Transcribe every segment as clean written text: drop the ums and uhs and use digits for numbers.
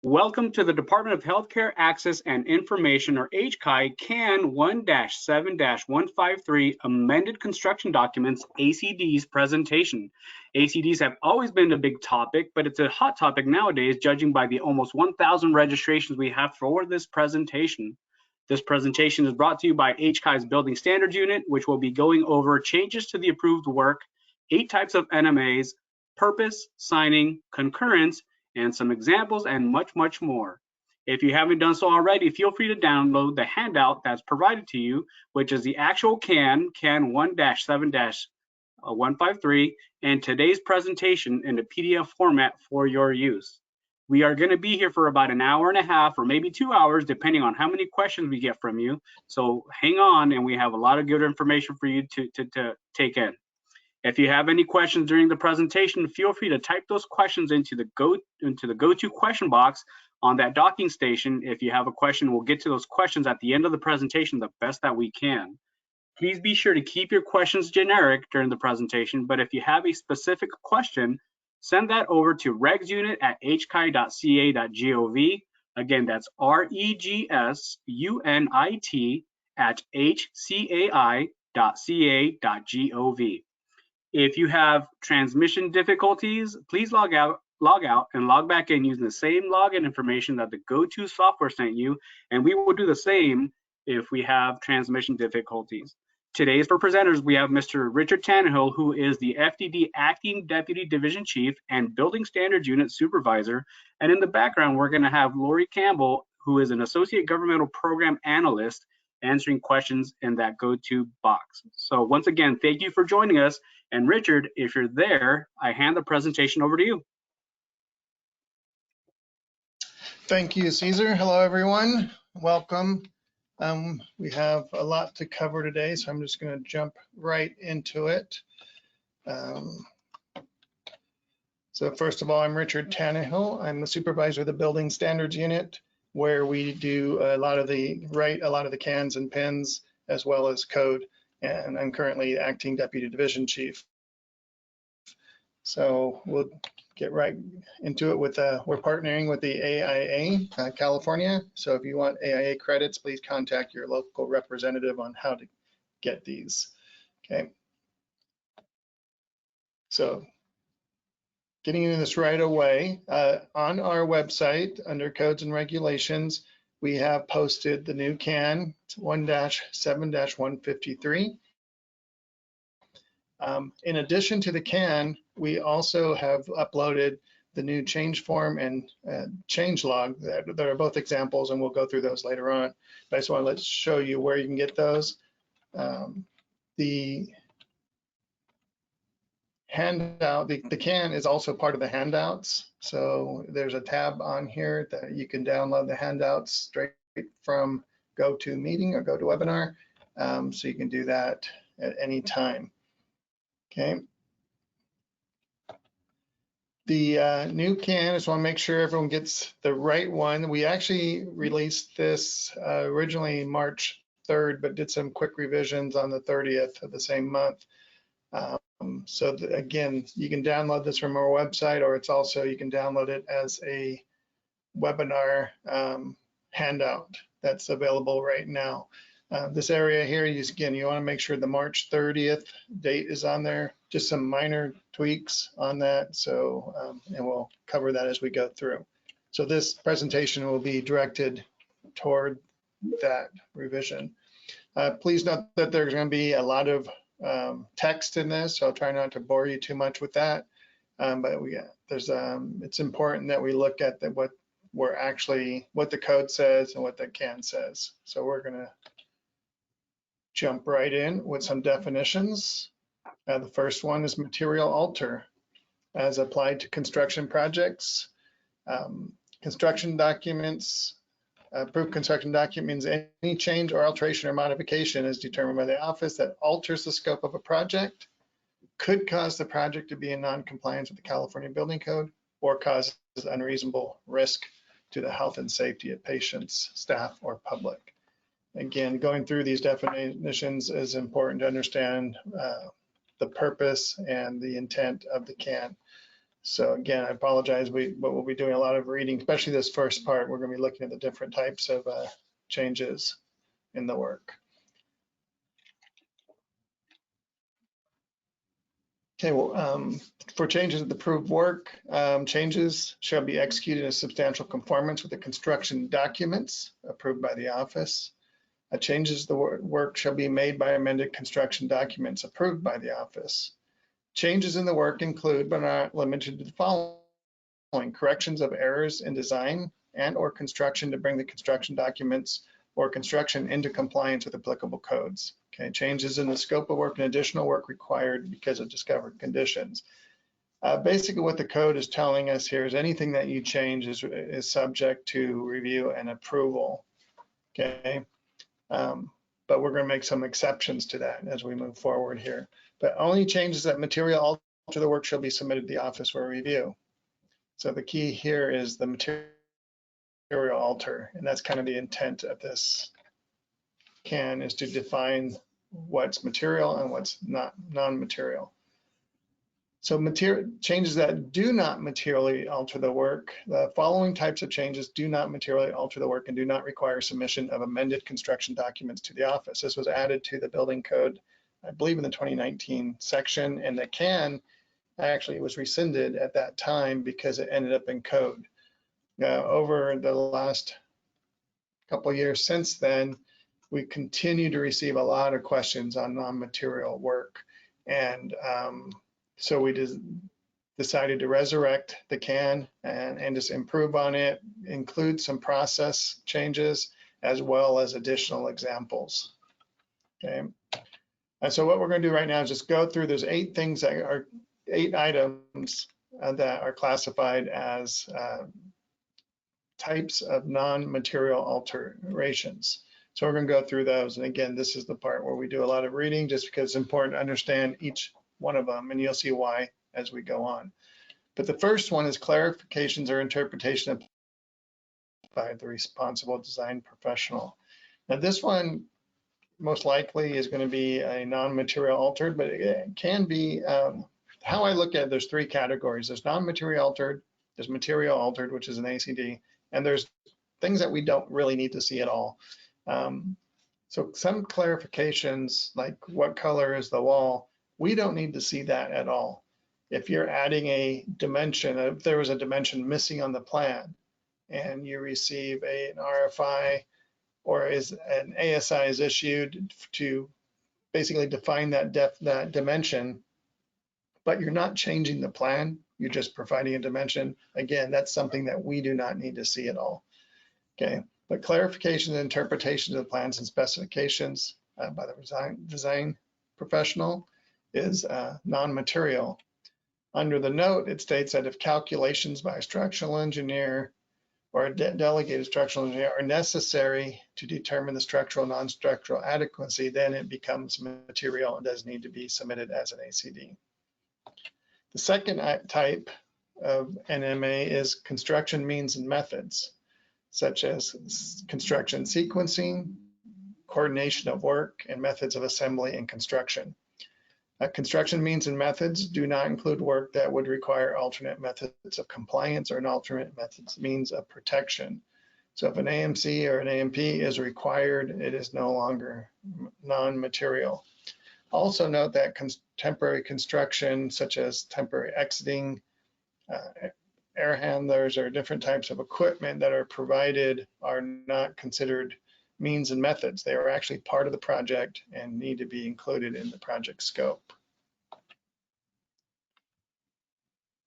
Welcome to the Department of Healthcare Access and Information, or HCI, CAN 1-7-153 Amended Construction Documents, ACDs presentation. ACDs have always been a big topic, but it's a hot topic nowadays, judging by the almost 1,000 registrations we have for this presentation. This presentation is brought to you by HCI's Building Standards Unit, which will be going over changes to the approved work, 8 types of NMAs, purpose, signing, concurrence, and some examples, and much, much more. If you haven't done so already, feel free to download the handout that's provided to you, which is the actual CAN 1-7-153, and today's presentation in the PDF format for your use. We are going to be here for about an hour and a half or maybe 2 hours, depending on how many questions we get from you. So hang on, and we have a lot of good information for you to take in. If you have any questions during the presentation, feel free to type those questions into the go-to question box on that docking station. If you have a question, we'll get to those questions at the end of the presentation the best that we can. Please be sure to keep your questions generic during the presentation, but if you have a specific question, send that over to regsunit@hci.ca.gov. Again, that's regsunit@hcai.ca.gov. If you have transmission difficulties, please log out and log back in using the same login information that the GoTo software sent you, and we will do the same if we have transmission difficulties. Today's for presenters, we have Mr. Richard Tannehill, who is the FDD Acting Deputy Division Chief and Building Standards Unit Supervisor. And in the background, we're going to have Lori Campbell, who is an Associate Governmental Program Analyst, answering questions in that GoTo box. So once again, thank you for joining us. And Richard, if you're there, I hand the presentation over to you. Thank you, Caesar. Hello, everyone. Welcome. We have a lot to cover today, so I'm just going to jump right into it. So first of all, I'm Richard Tannehill. I'm the supervisor of the Building Standards Unit, where we do write a lot of the cans and pins, as well as code. And I'm currently acting deputy division chief. So we'll get right into it with, we're partnering with the AIA California. So if you want AIA credits, please contact your local representative on how to get these. Okay. So getting into this right away, on our website under codes and regulations, we have posted the new CAN 1-7-153. In addition to the CAN, we also have uploaded the new change form and change log that are both examples, and we'll go through those later on. But I just want to show you where you can get those. The handout, the CAN is also part of the handouts. So there's a tab on here that you can download the handouts straight from GoToMeeting or GoToWebinar. So you can do that at any time. Okay. The new CAN, I just want to make sure everyone gets the right one. We actually released this originally March 3rd, but did some quick revisions on the 30th of the same month. So again, you can download this from our website, or it's also, you can download it as a webinar handout that's available right now. This area here, you want to make sure the March 30th date is on there, just some minor tweaks on that. So, and we'll cover that as we go through. So this presentation will be directed toward that revision. Please note that there's going to be a lot of text in this, so I'll try not to bore you too much with that. But it's important that we look at what the code says and what the CAN says. So we're going to jump right in with some definitions. The first one is material alter as applied to construction projects. Construction documents, approved construction document means any change or alteration or modification is determined by the office that alters the scope of a project, could cause the project to be in non-compliance with the California Building Code, or causes unreasonable risk to the health and safety of patients, staff, or public. Again, going through these definitions is important to understand the purpose and the intent of the CAN. So again, I apologize, but we'll be doing a lot of reading, especially this first part. We're going to be looking at the different types of changes in the work. Okay, well, for changes of the approved work, changes shall be executed in substantial conformance with the construction documents approved by the office. Changes to the work shall be made by amended construction documents approved by the office. Changes in the work include, but not limited to the following: corrections of errors in design and or construction to bring the construction documents or construction into compliance with applicable codes. Okay, changes in the scope of work and additional work required because of discovered conditions. Basically what the code is telling us here is anything that you change is subject to review and approval. Okay, but we're going to make some exceptions to that as we move forward here. But only changes that material alter the work shall be submitted to the office for review. So the key here is the material alter, and that's kind of the intent of this CAN, is to define what's material and what's not non-material. So changes that do not materially alter the work, the following types of changes do not materially alter the work and do not require submission of amended construction documents to the office. This was added to the building code, I believe in the 2019 section, and the CAN actually was rescinded at that time because it ended up in code. Over the last couple of years since then, we continue to receive a lot of questions on non-material work. And so we decided to resurrect the CAN and just improve on it, include some process changes, as well as additional examples. Okay. And so what we're going to do right now is just go through, there's 8 things that are 8 items that are classified as types of non-material alterations. So we're going to go through those. And again, this is the part where we do a lot of reading just because it's important to understand each one of them, and you'll see why as we go on. But the first one is clarifications or interpretation by the responsible design professional. Now this one most likely is going to be a non-material altered, but it can be, how I look at it, there's 3 categories. There's non-material altered, there's material altered, which is an ACD, and there's things that we don't really need to see at all. So some clarifications, like what color is the wall, we don't need to see that at all. If you're adding a dimension, if there was a dimension missing on the plan and you receive an RFI or is an ASI is issued to basically define that dimension, but you're not changing the plan, you're just providing a dimension. Again, that's something that we do not need to see at all. Okay, but clarification and interpretation of the plans and specifications by the design professional is non-material. Under the note, it states that if calculations by a structural engineer or a delegated structural engineer are necessary to determine the structural non-structural adequacy, then it becomes material and does need to be submitted as an ACD. The second type of NMA is construction means and methods, such as construction sequencing, coordination of work, and methods of assembly and construction. Construction means and methods do not include work that would require alternate methods of compliance or an alternate means of protection. So if an AMC or an AMP is required, it is no longer non-material. Also note that temporary construction, such as temporary exiting, air handlers, or different types of equipment that are provided are not considered means and methods. They are actually part of the project and need to be included in the project scope.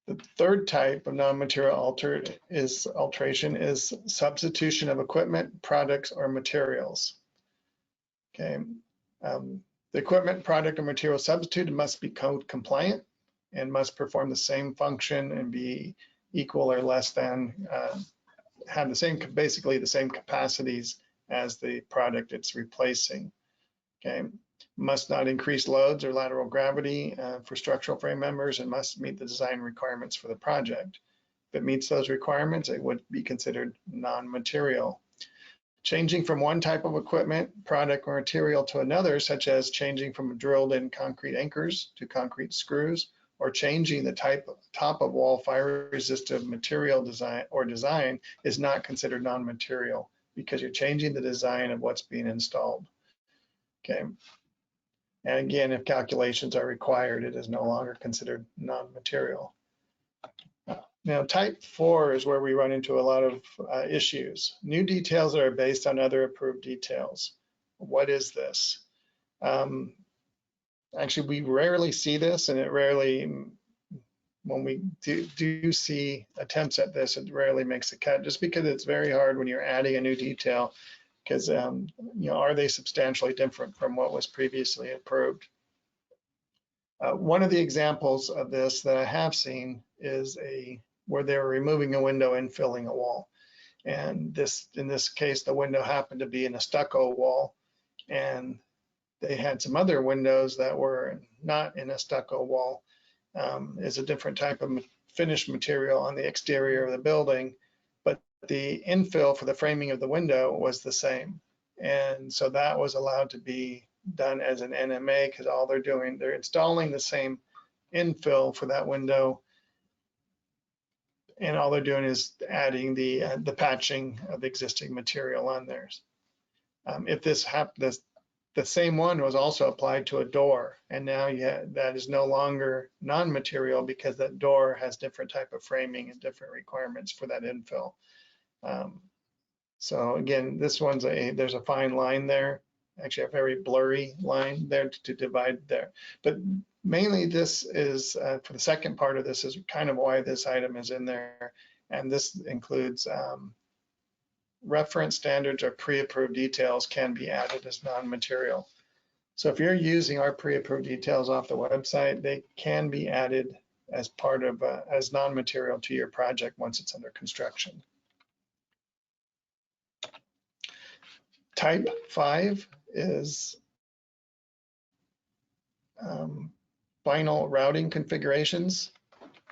The third type of non-material alteration is substitution of equipment, products, or materials. Okay, the equipment, product, or material substituted must be code compliant and must perform the same function and be equal or less than, have the same, basically the same capacities as the product it's replacing. Okay, must not increase loads or lateral gravity for structural frame members, and must meet the design requirements for the project. If it meets those requirements, it would be considered non-material. Changing from one type of equipment, product, or material to another, such as changing from drilled-in concrete anchors to concrete screws, or changing the top of wall fire resistive material design is not considered non-material because you're changing the design of what's being installed. Okay. And again, if calculations are required, it is no longer considered non-material. Now, type 4 is where we run into a lot of issues. New details that are based on other approved details. What is this? Actually, we rarely see this, and it rarely, when we do see attempts at this, it rarely makes the cut, just because it's very hard when you're adding a new detail, because you know, are they substantially different from what was previously approved? One of the examples of this that I have seen is where they were removing a window and filling a wall. And in this case, the window happened to be in a stucco wall, and they had some other windows that were not in a stucco wall. It's a different type of finished material on the exterior of the building, but the infill for the framing of the window was the same. And so that was allowed to be done as an NMA, because all they're installing the same infill for that window, and all they're doing is adding the patching of the existing material on there. If this happened, the same one was also applied to a door, and now that is no longer non-material because that door has different type of framing and different requirements for that infill. So again, this one's there's a fine line there, actually a very blurry line there to divide there. But mainly this is, for the second part of this, is kind of why this item is in there. And this includes reference standards or pre-approved details can be added as non-material. So if you're using our pre-approved details off the website, they can be added as part of, as non-material to your project once it's under construction. Type 5 is final routing configurations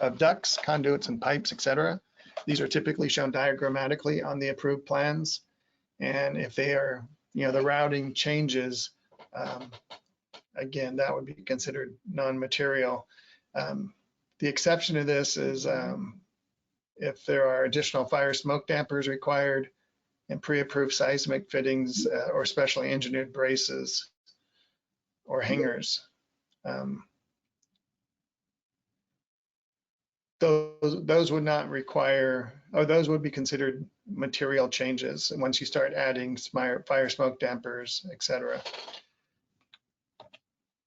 of ducts, conduits, and pipes, etc. These are typically shown diagrammatically on the approved plans. And if they are, you know, the routing changes, again, that would be considered non-material. The exception to this is if there are additional fire smoke dampers required, and pre-approved seismic fittings or specially engineered braces or hangers. Those would not require, or those would be considered material changes once you start adding fire smoke dampers, etc.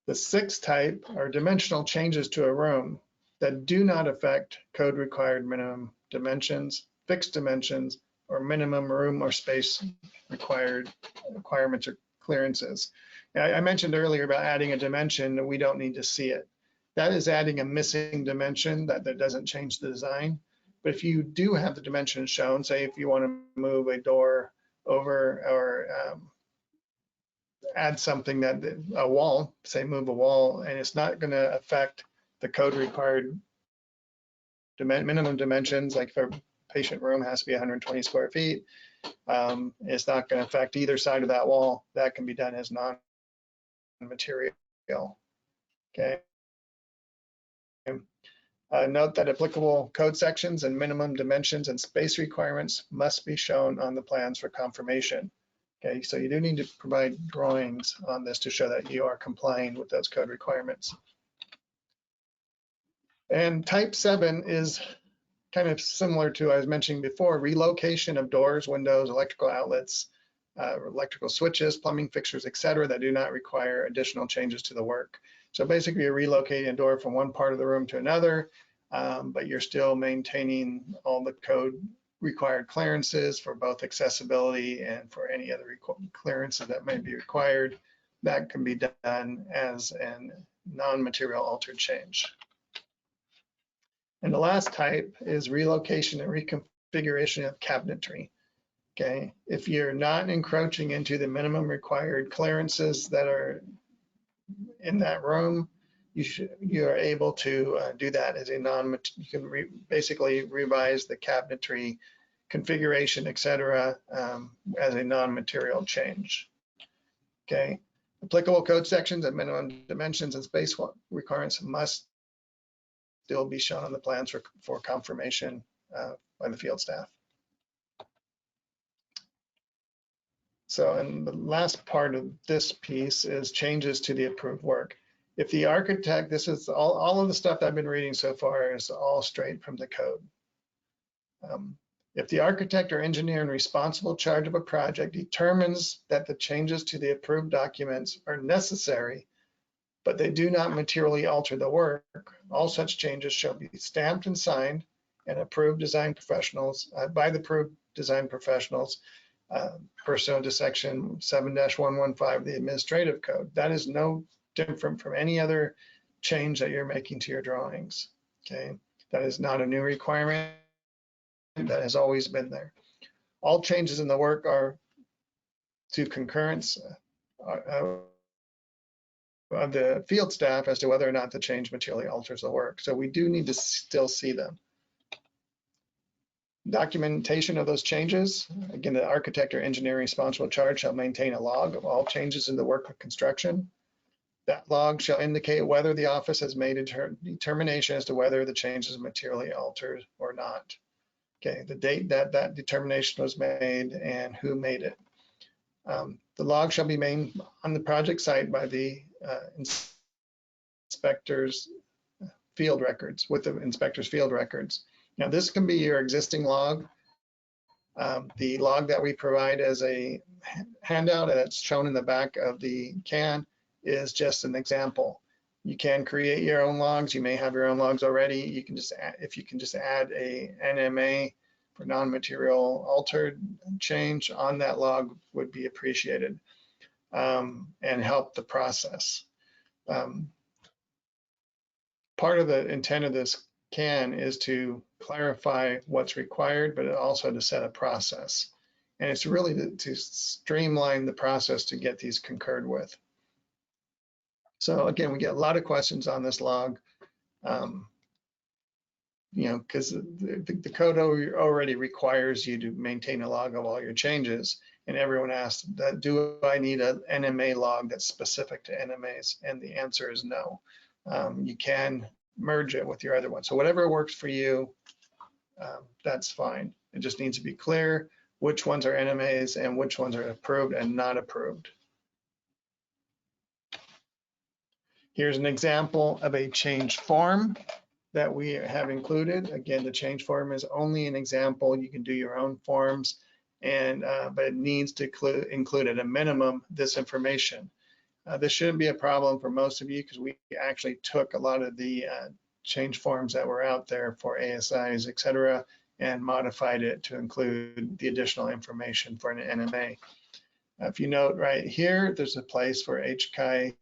The sixth type are dimensional changes to a room that do not affect code required minimum dimensions, fixed dimensions, or minimum room or space requirements or clearances. I mentioned earlier about adding a dimension that we don't need to see it. That is adding a missing dimension that doesn't change the design. But if you do have the dimension shown, say if you want to move a door over or add something that a wall, say move a wall, and it's not going to affect the code required minimum dimensions, like if a patient room has to be 120 square feet, it's not going to affect either side of that wall. That can be done as non-material. Okay. Note that applicable code sections and minimum dimensions and space requirements must be shown on the plans for confirmation. Okay, so you do need to provide drawings on this to show that you are complying with those code requirements. And type 7 is kind of similar to, I was mentioning before, relocation of doors, windows, electrical outlets, electrical switches, plumbing fixtures, etc., that do not require additional changes to the work. So basically you're relocating a door from one part of the room to another, but you're still maintaining all the code required clearances for both accessibility and for any other clearances that may be required. That can be done as a non-material altered change. And the last type is relocation and reconfiguration of cabinetry. Okay, if you're not encroaching into the minimum required clearances that are in that room, you are able to do that as a you can basically revise the cabinetry configuration, etc., as a non-material change. Okay, applicable code sections and minimum dimensions and space requirements must still be shown on the plans for confirmation by the field staff. So, and the last part of this piece is changes to the approved work. If the architect, this is all of the stuff I've been reading so far is all straight from the code. If the architect or engineer in responsible charge of a project determines that the changes to the approved documents are necessary, but they do not materially alter the work, all such changes shall be stamped and signed and approved design professionals by the approved design professionals pursuant to section 7-115 of the administrative code. That is no different from any other change that you're making to your drawings. Okay, that is not a new requirement. That has always been there. All changes in the work are to concurrence of the field staff as to whether or not the change materially alters the work. So we do need to still see them. Documentation of those changes. Again, the architect or engineer responsible charge shall maintain a log of all changes in the work of construction. That log shall indicate whether the office has made a determination as to whether the changes materially altered or not. Okay, the date that that determination was made and who made it. The log shall be made on the project site by the inspector's field records, with the inspector's field records. Now, this can be your existing log. The log that we provide as a handout that's shown in the back of the CAN is just an example. You can create your own logs. You may have your own logs already. You can just add, if you can just add a NMA for non-material altered change on that log would be appreciated and help the process. Part of the intent of this CAN is to clarify what's required, but also to set a process. And it's really to streamline the process to get these concurred with. So again, we get a lot of questions on this log, you know, because the code already requires you to maintain a log of all your changes. And everyone asks, do I need an NMA log that's specific to NMAs? And the answer is no. You can merge it with your other one. So whatever works for you, that's fine. It just needs to be clear which ones are NMAs and which ones are approved and not approved. Here's an example of a change form that we have included. Again, the change form is only an example. You can do your own forms, and but it needs to include at a minimum this information. This shouldn't be a problem for most of you because we actually took a lot of the change forms that were out there for ASIs, et cetera, and modified it to include the additional information for an NMA. If you note right here, there's a place for HCI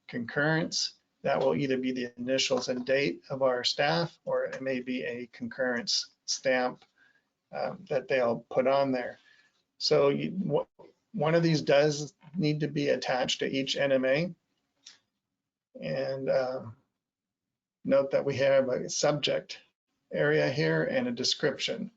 concurrence. That will either be the initials and date of our staff, or it may be a concurrence stamp that they'll put on there. So one of these does need to be attached to each NMA. And note that we have a subject area here and a description.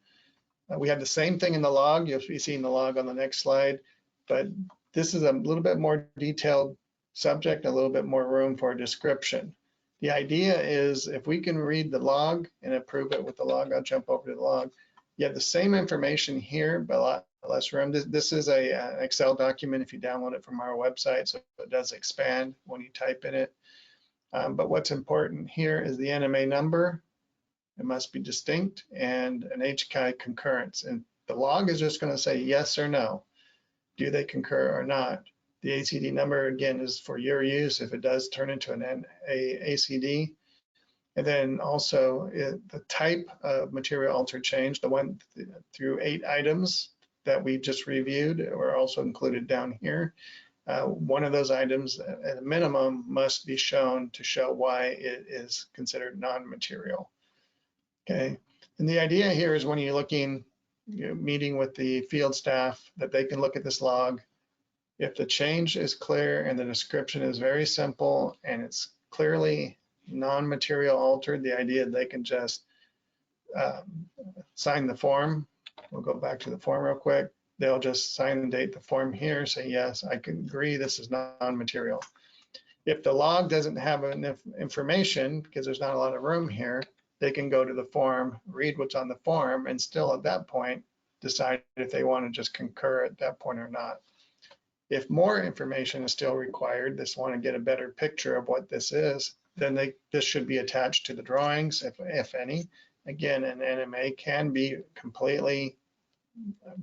We have the same thing in the log. You'll be seeing the log on the next slide, but this is a little bit more detailed subject, a little bit more room for a description. The idea is if we can read the log and approve it with the log, I'll jump over to the log. You have the same information here, but a lot less room. This is an Excel document if you download it from our website, so it does expand when you type in it. But what's important here is the NMA number. It must be distinct, and an HCI concurrence. And the log is just going to say yes or no. Do they concur or not? The ACD number, again, is for your use if it does turn into an ACD. And then also the type of material altered change, the one through 8 items that we just reviewed were also included down here. One of those items at a minimum must be shown to show why it is considered non-material. Okay, and the idea here is when you're looking, meeting with the field staff, that they can look at this log. If the change is clear and the description is very simple and it's clearly non-material altered, the idea they can just sign the form. We'll go back to the form real quick. They'll just sign and date the form here, say, yes, I can agree this is non-material. If the log doesn't have enough information, because there's not a lot of room here, they can go to the form, read what's on the form, and still at that point decide if they want to just concur at that point or not. If more information is still required, they want to get a better picture of what this is, then this should be attached to the drawings, if any. Again, an NMA can be completely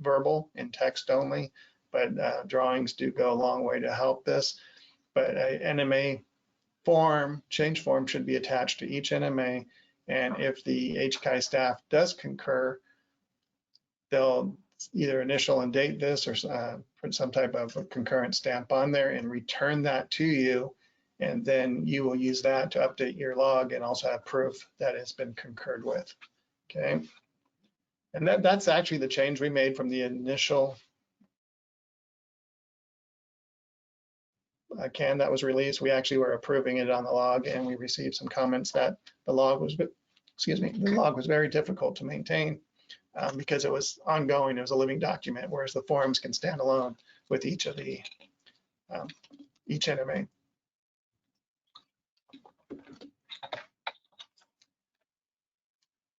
verbal in text only, but drawings do go a long way to help this. But a NMA form, change form, should be attached to each NMA. And if the HCI staff does concur, they'll either initial and date this or put some type of a concurrent stamp on there and return that to you. And then you will use that to update your log and also have proof that it's been concurred with. Okay. And that's actually the change we made from the initial CAN that was released. We actually were approving it on the log, and we received some comments that the log was, the log was very difficult to maintain because it was ongoing. It was a living document, whereas the forms can stand alone with each of the each NMA.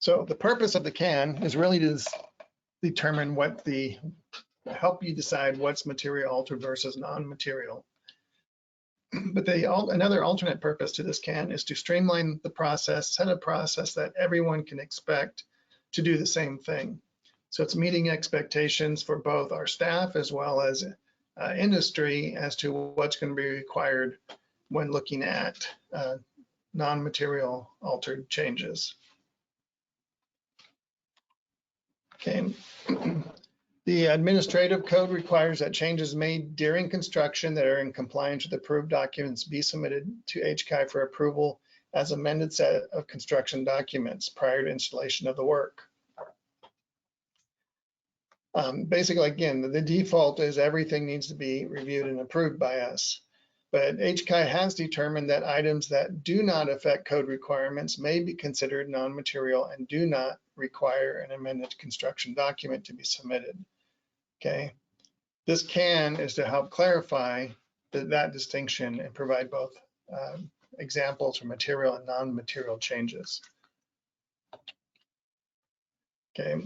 So the purpose of the CAN is really to determine help you decide what's material altered versus non-material. But another alternate purpose to this CAN is to streamline the process, set a process that everyone can expect to do the same thing. So it's meeting expectations for both our staff as well as industry as to what's going to be required when looking at non-material altered changes. Okay. The administrative code requires that changes made during construction that are in compliance with approved documents be submitted to HCI for approval as amended set of construction documents prior to installation of the work. Basically, again, the default is everything needs to be reviewed and approved by us. But HCI has determined that items that do not affect code requirements may be considered non-material and do not require an amended construction document to be submitted. Okay, this CAN is to help clarify that distinction and provide both examples for material and non-material changes. Okay.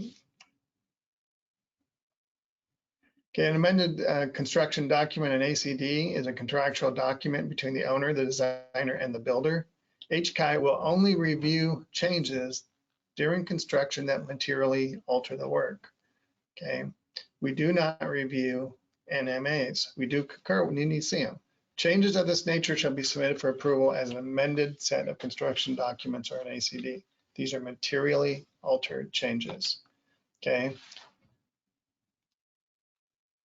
Okay, an amended construction document, an ACD, is a contractual document between the owner, the designer, and the builder. HCI will only review changes during construction that materially alter the work. Okay, we do not review NMAs. We do concur when you need to see them. Changes of this nature shall be submitted for approval as an amended set of construction documents or an ACD. These are materially altered changes. Okay.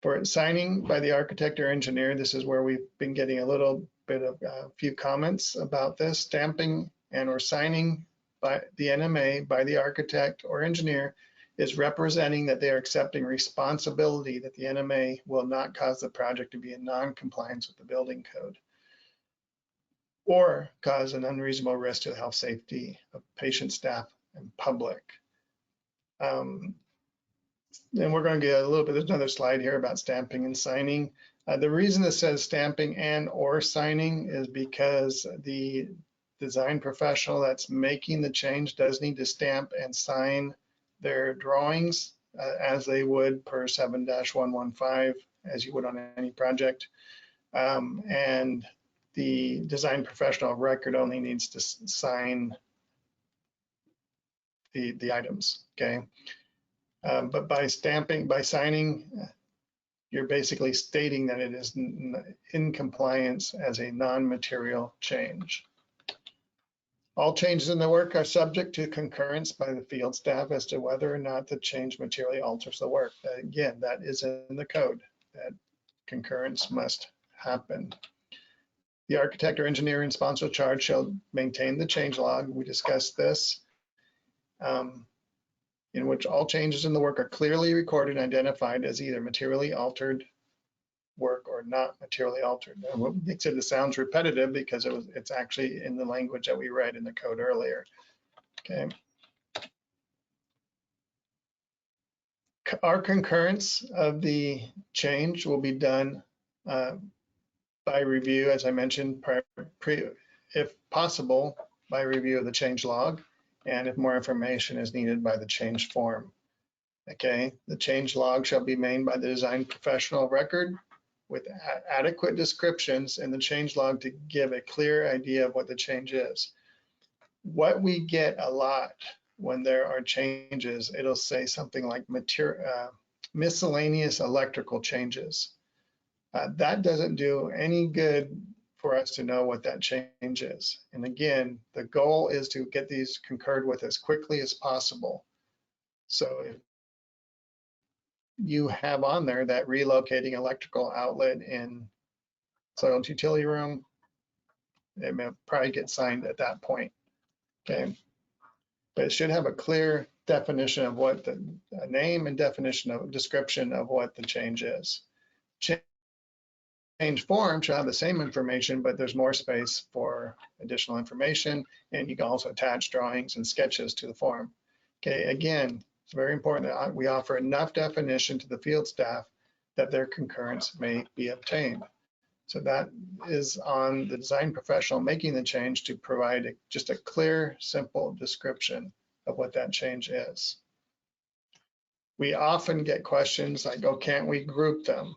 For signing by the architect or engineer, this is where we've been getting a little bit of a few comments about this. Stamping and or signing by the NMA by the architect or engineer is representing that they are accepting responsibility that the NMA will not cause the project to be in non-compliance with the building code or cause an unreasonable risk to the health, safety of patient, staff, and public. And we're going to get a little bit, there's another slide here about stamping and signing. The reason it says stamping and or signing is because the design professional that's making the change does need to stamp and sign their drawings as they would per 7-115, as you would on any project. And the design professional of record only needs to sign the items, okay? But by stamping, by signing, you're basically stating that it is in compliance as a non-material change. All changes in the work are subject to concurrence by the field staff as to whether or not the change materially alters the work. Again, that is in the code, that concurrence must happen. The architect or engineer in sponsor charge shall maintain the change log. We discussed this. In which all changes in the work are clearly recorded and identified as either materially altered work or not materially altered. And what makes it sounds repetitive because it's actually in the language that we read in the code earlier. Okay. Our concurrence of the change will be done by review, as I mentioned, if possible, by review of the change log and if more information is needed by the change form. Okay, the change log shall be made by the design professional of record with adequate descriptions in the change log to give a clear idea of what the change is. What we get a lot when there are changes, it'll say something like miscellaneous electrical changes. That doesn't do any good for us to know what that change is. And again, the goal is to get these concurred with as quickly as possible. So if you have on there that relocating electrical outlet in soil and utility room, it may probably get signed at that point. Okay, but it should have a clear definition of what the name and definition of description of what the change is. Change form should have the same information, but there's more space for additional information, and you can also attach drawings and sketches to the form. Okay, again, it's very important that we offer enough definition to the field staff that their concurrence may be obtained. So that is on the design professional making the change to provide just a clear, simple description of what that change is. We often get questions like, oh, can't we group them?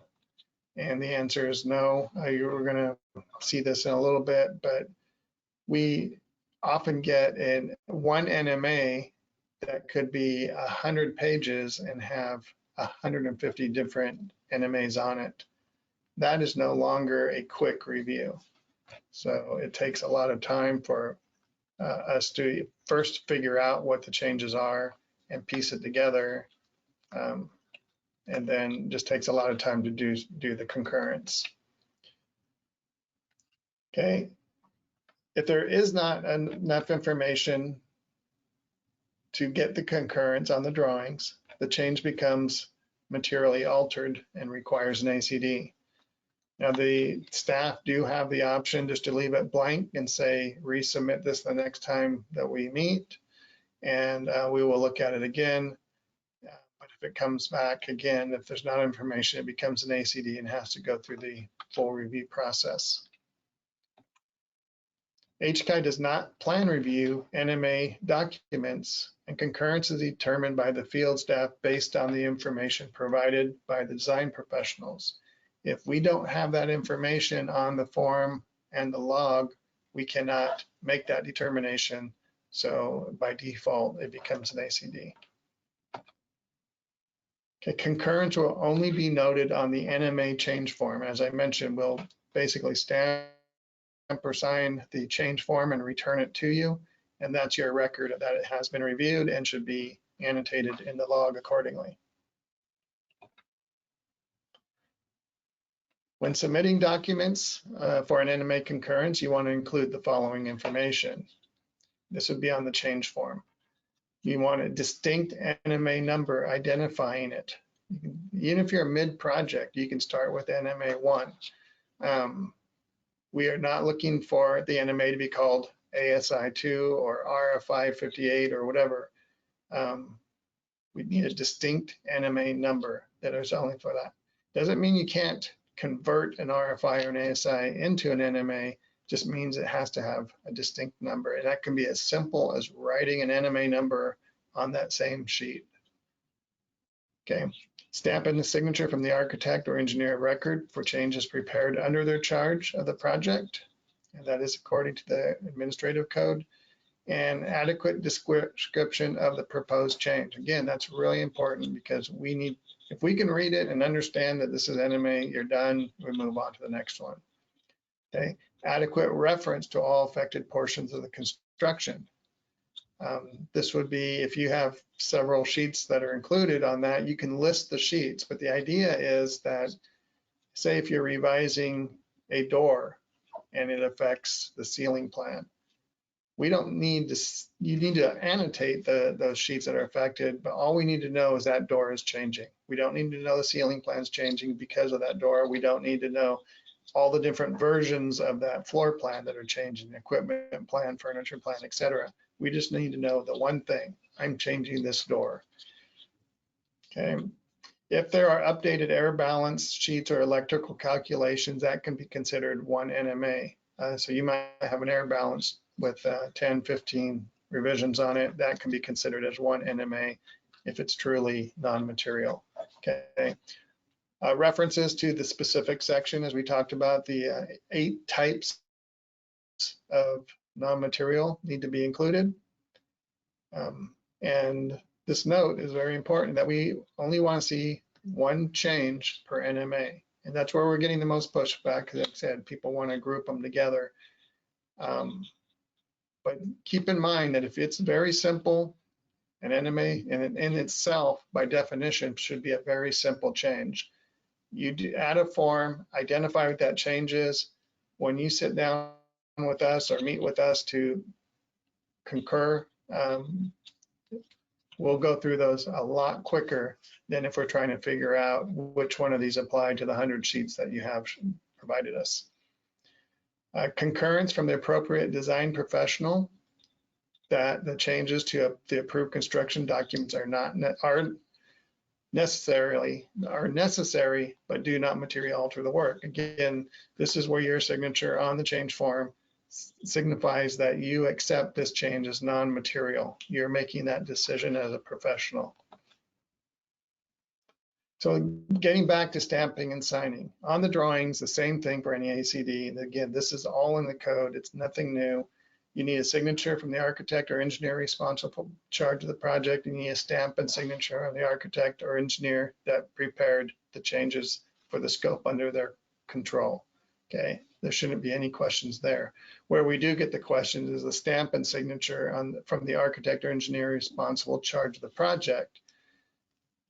And the answer is no. You're going to see this in a little bit, but we often get in one NMA that could be 100 pages and have 150 different NMAs on it. That is no longer a quick review. So it takes a lot of time for us to first figure out what the changes are and piece it together. And then just takes a lot of time to do the concurrence. Okay. If there is not enough information to get the concurrence on the drawings, the change becomes materially altered and requires an ACD. Now, the staff do have the option just to leave it blank and say, resubmit this the next time that we meet, and we will look at it again. But if it comes back again, if there's not information, it becomes an ACD and has to go through the full review process. HCI does not plan review NMA documents, and concurrence is determined by the field staff based on the information provided by the design professionals. If we don't have that information on the form and the log, we cannot make that determination. So by default, it becomes an ACD. Okay, concurrence will only be noted on the NMA change form. As I mentioned, we'll basically stamp or sign the change form and return it to you. And that's your record that it has been reviewed and should be annotated in the log accordingly. When submitting documents for an NMA concurrence, you want to include the following information. This would be on the change form. You want a distinct NMA number identifying it. Even if you're a mid-project, you can start with NMA 1. We are not looking for the NMA to be called ASI 2 or RFI 58 or whatever. We need a distinct NMA number that is only for that. Doesn't mean you can't convert an RFI or an ASI into an NMA, just means it has to have a distinct number. And that can be as simple as writing an NMA number on that same sheet. Okay, stamp in the signature from the architect or engineer of record for changes prepared under their charge of the project. And that is according to the administrative code. And adequate description of the proposed change. Again, that's really important because we need, if we can read it and understand that this is NMA, you're done, we move on to the next one. Okay, adequate reference to all affected portions of the construction. This would be if you have several sheets that are included on that, you can list the sheets, but the idea is that, say if you're revising a door and it affects the ceiling plan, we don't need to, you need to annotate those sheets that are affected, but all we need to know is that door is changing. We don't need to know the ceiling plan is changing because of that door. We don't need to know all the different versions of that floor plan that are changing, equipment plan, furniture plan, etc. We just need to know the one thing, I'm changing this door. Okay. If there are updated air balance sheets or electrical calculations, that can be considered one NMA. So you might have an air balance with 10, 15 revisions on it, that can be considered as one NMA if it's truly non-material. Okay. References to the specific section, as we talked about, the 8 types of non-material need to be included. And this note is very important that we only want to see one change per NMA. And that's where we're getting the most pushback, because like I said, people want to group them together. But keep in mind that if it's very simple, an NMA in itself, by definition, should be a very simple change. You add a form, identify what that change is. When you sit down with us or meet with us to concur, we'll go through those a lot quicker than if we're trying to figure out which one of these apply to the 100 sheets that you have provided us. Concurrence from the appropriate design professional that the changes to the approved construction documents are necessary, but do not materially alter the work. Again, this is where your signature on the change form signifies that you accept this change as non-material. You're making that decision as a professional. So getting back to stamping and signing. On the drawings, the same thing for any ACD. And again, this is all in the code. It's nothing new. You need a signature from the architect or engineer responsible for charge of the project. You need a stamp and signature of the architect or engineer that prepared the changes for the scope under their control. Okay, there shouldn't be any questions there. Where we do get the questions is the stamp and signature from the architect or engineer responsible charge of the project.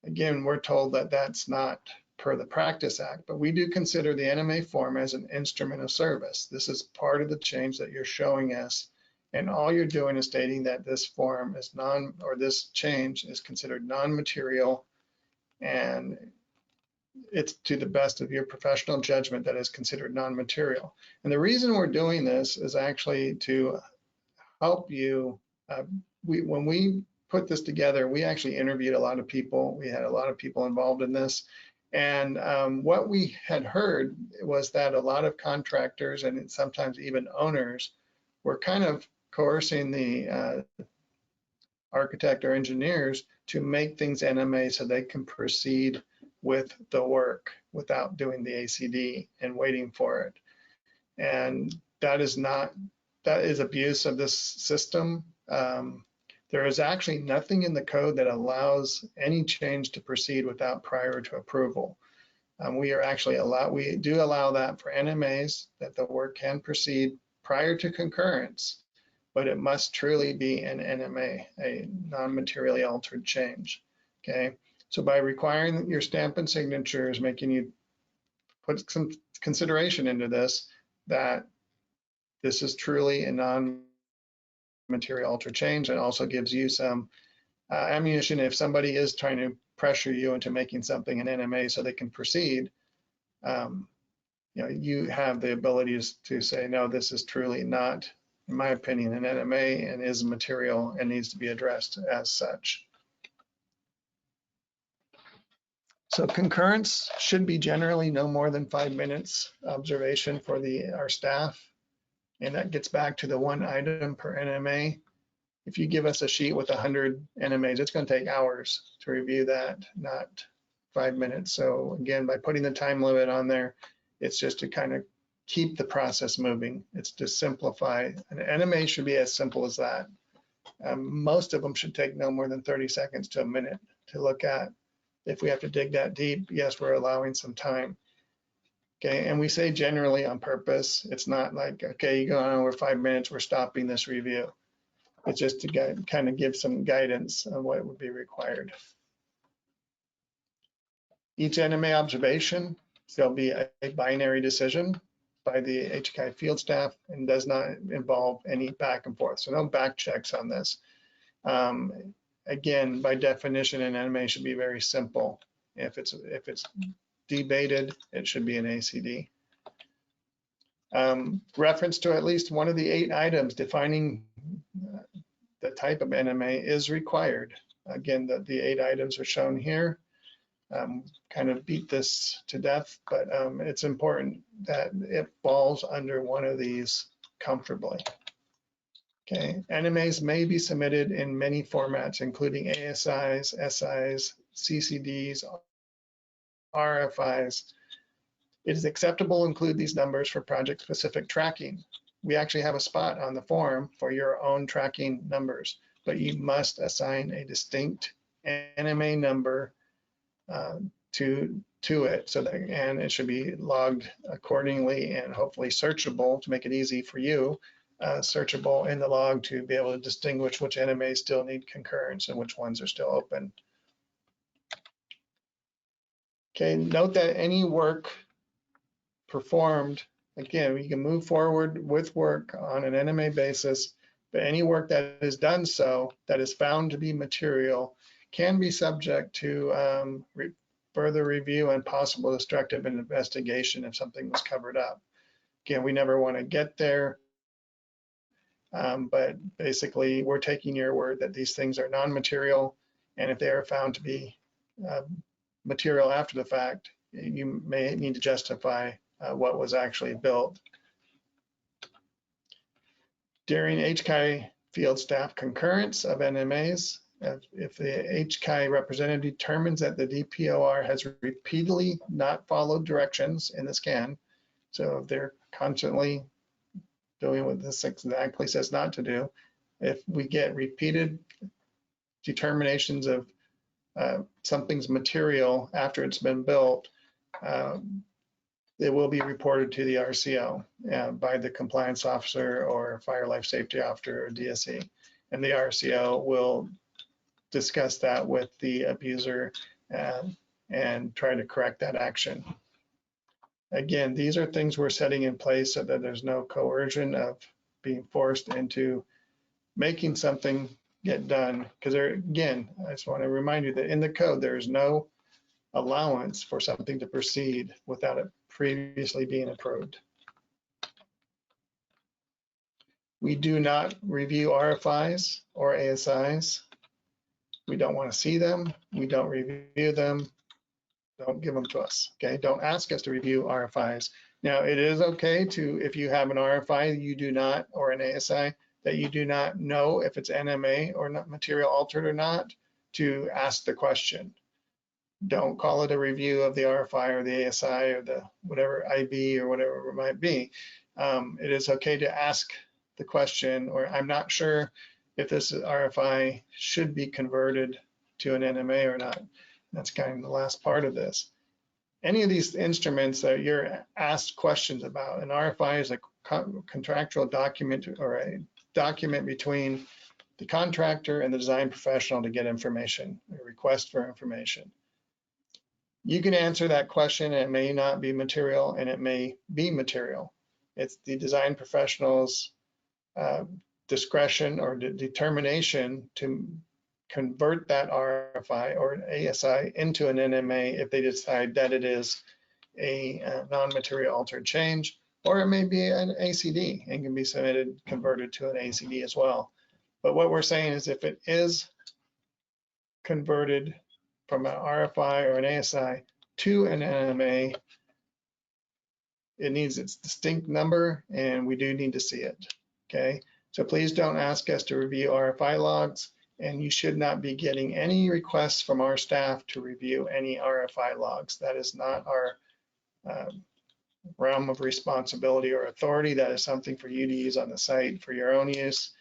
Again, we're told that that's not per the Practice Act, but we do consider the NMA form as an instrument of service. This is part of the change that you're showing us, and all you're doing is stating that this form is this change is considered non-material, and it's to the best of your professional judgment that is considered non-material. And the reason we're doing this is actually to help you. When we put this together, we actually interviewed a lot of people. We had a lot of people involved in this. And what we had heard was that a lot of contractors and sometimes even owners were kind of coercing the architect or engineers to make things NMA so they can proceed with the work without doing the ACD and waiting for it. And that is abuse of this system. There is actually nothing in the code that allows any change to proceed without prior to approval. We do allow that for NMAs, that the work can proceed prior to concurrence, but it must truly be an NMA, a non-materially altered change. Okay, so by requiring your stamp and signatures, making you put some consideration into this, that this is truly a non-material altered change, and also gives you some ammunition if somebody is trying to pressure you into making something an NMA so they can proceed. You have the abilities to say, no, this is truly not, in my opinion, an NMA and is material and needs to be addressed as such. So concurrence should be generally no more than 5 minutes observation for our staff. And that gets back to the one item per NMA. If you give us a sheet with 100 NMAs, it's going to take hours to review that, not 5 minutes. So again, by putting the time limit on there, it's just to kind of keep the process moving. It's to simplify. An NMA should be as simple as that. Most of them should take no more than 30 seconds to a minute to look at. If we have to dig that deep, yes, we're allowing some time. Okay, and we say generally on purpose. It's not like, okay, you go on over 5 minutes, we're stopping this review. It's just to kind of give some guidance on what would be required. Each NMA observation shall be a binary decision by the HKI field staff and does not involve any back and forth. So no back checks on this. Again, by definition, an NMA should be very simple. If it's debated, it should be an ACD. Reference to at least one of the 8 items defining the type of NMA is required. Again, the 8 items are shown here. Kind of beat this to death, but it's important that it falls under one of these comfortably. Okay, NMAs may be submitted in many formats, including ASIs, SIs, CCDs, RFIs. It is acceptable to include these numbers for project-specific tracking. We actually have a spot on the form for your own tracking numbers, but you must assign a distinct NMA number to it, so that, and it should be logged accordingly and hopefully searchable to make it easy for you, searchable in the log to be able to distinguish which NMAs still need concurrence and which ones are still open. Okay, note that any work performed, again, you can move forward with work on an NMA basis, but any work that is done so that is found to be material can be subject to further review and possible destructive investigation if something was covered up. Again, we never want to get there, but basically we're taking your word that these things are non-material, and if they are found to be material after the fact, you may need to justify what was actually built. During HCI field staff concurrence of NMAs, if the HCI representative determines that the DPOR has repeatedly not followed directions in the scan, so if they're constantly doing what this exactly says not to do, if we get repeated determinations of something's material after it's been built, it will be reported to the RCO by the compliance officer or fire life safety officer or DSE. And the RCO will discuss that with the abuser and try to correct that action. Again, these are things we're setting in place so that there's no coercion of being forced into making something get done. Because again, I just want to remind you that in the code, there is no allowance for something to proceed without it previously being approved. We do not review RFIs or ASIs. We don't want to see them. We don't review them. Don't give them to us, okay? Don't ask us to review RFIs. Now, it is okay to, if you have an RFI you do not, or an ASI, that you do not know if it's NMA or not material altered or not, to ask the question. Don't call it a review of the RFI or the ASI or the whatever IB or whatever it might be. It is okay to ask the question, or I'm not sure if this RFI should be converted to an NMA or not. That's kind of the last part of this. Any of these instruments that you're asked questions about, an RFI is a contractual document or a document between the contractor and the design professional to get information, a request for information. You can answer that question, and it may not be material, and it may be material. It's the design professional's discretion or determination to convert that RFI or an ASI into an NMA if they decide that it is a non-material altered change, or it may be an ACD and can be submitted, converted to an ACD as well. But what we're saying is if it is converted from an RFI or an ASI to an NMA, it needs its distinct number, and we do need to see it, okay? So please don't ask us to review RFI logs, and you should not be getting any requests from our staff to review any RFI logs. That is not our realm of responsibility or authority. That is something for you to use on the site for your own use.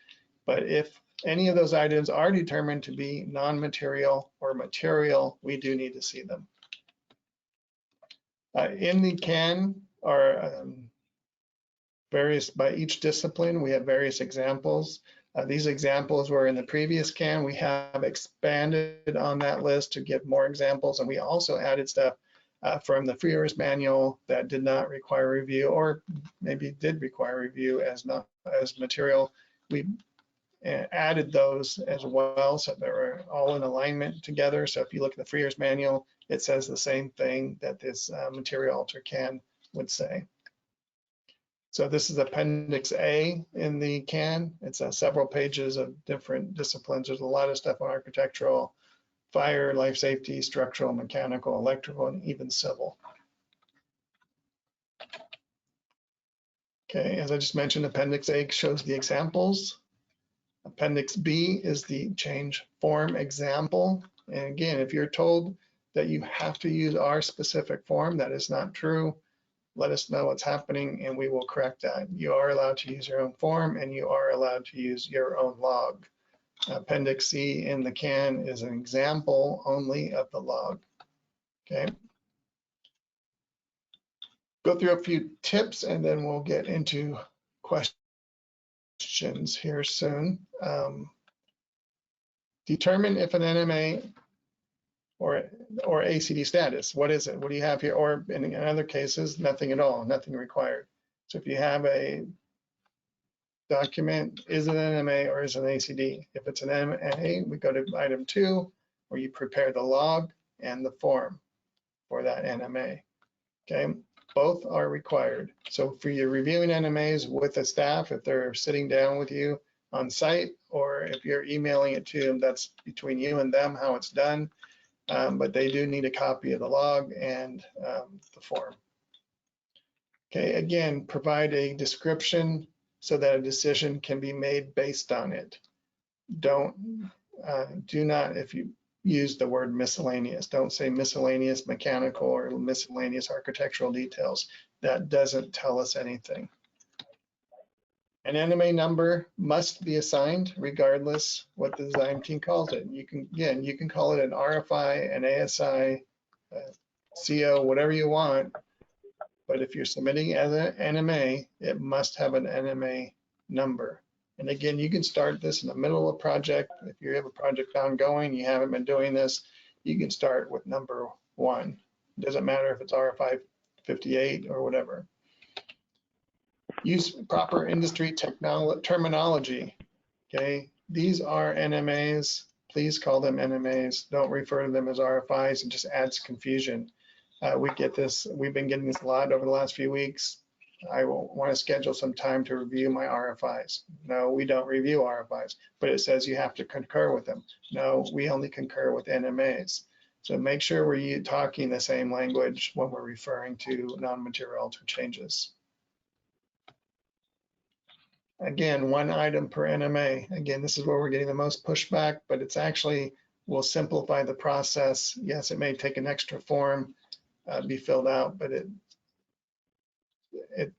But if any of those items are determined to be non-material or material, we do need to see them. In the CAN are various, by each discipline, we have various examples. These examples were in the previous CAN. We have expanded on that list to give more examples, and we also added stuff from the Freer's manual that did not require review, or maybe did require review as material. We added those as well, so they were all in alignment together. So if you look at the Freer's manual, it says the same thing that this material alter CAN would say. So this is Appendix A in the CAN. It's several pages of different disciplines. There's a lot of stuff on architectural, fire, life safety, structural, mechanical, electrical, and even civil. Okay, as I just mentioned, Appendix A shows the examples Appendix B is the change form example. And again, if you're told that you have to use our specific form, that is not true. Let us know what's happening and we will correct that. You are allowed to use your own form and you are allowed to use your own log. Appendix C in the CAN is an example only of the log. Okay. Go through a few tips and then we'll get into questions here soon. Determine if an NMA or ACD status, what is it? What do you have here? Or in other cases, nothing at all, nothing required. So if you have a document, is it an NMA or is it an ACD? If it's an NMA, we go to item 2, where you prepare the log and the form for that NMA. Okay, both are required. So for your reviewing NMAs with the staff, if they're sitting down with you on site, or if you're emailing it to them, that's between you and them how it's done. But they do need a copy of the log and the form. Okay, again, provide a description so that a decision can be made based on it. Do not, if you use the word miscellaneous, don't say miscellaneous mechanical or miscellaneous architectural details. That doesn't tell us anything. An NMA number must be assigned regardless what the design team calls it. You can call it an RFI, an ASI, CO, whatever you want. But if you're submitting as an NMA, it must have an NMA number. And again, you can start this in the middle of a project. If you have a project ongoing, you haven't been doing this, you can start with number 1. It doesn't matter if it's RFI 58 or whatever. Use proper industry terminology. Okay, these are NMAs. Please call them NMAs. Don't refer to them as RFIs. It just adds confusion. We get this. We've been getting this a lot over the last few weeks. I will want to schedule some time to review my RFIs. No, we don't review RFIs, but it says you have to concur with them. No, we only concur with NMAs. So make sure we're talking the same language when we're referring to non-material alter changes. Again, 1 item per NMA. Again, this is where we're getting the most pushback, but it's actually will simplify the process. Yes, it may take an extra form, be filled out, but it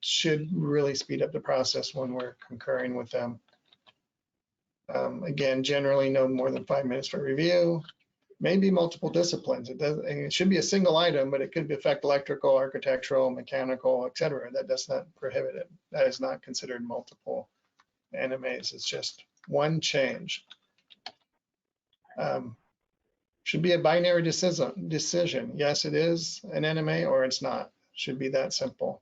should really speed up the process when we're concurring with them. Again, generally no more than 5 minutes for review. Maybe multiple disciplines. It should be a single item, but it could affect electrical, architectural, mechanical, etc. That does not prohibit it. That is not considered multiple NMAs. It's just one change. Should be a binary decision. Yes, it is an NMA or it's not. Should be that simple.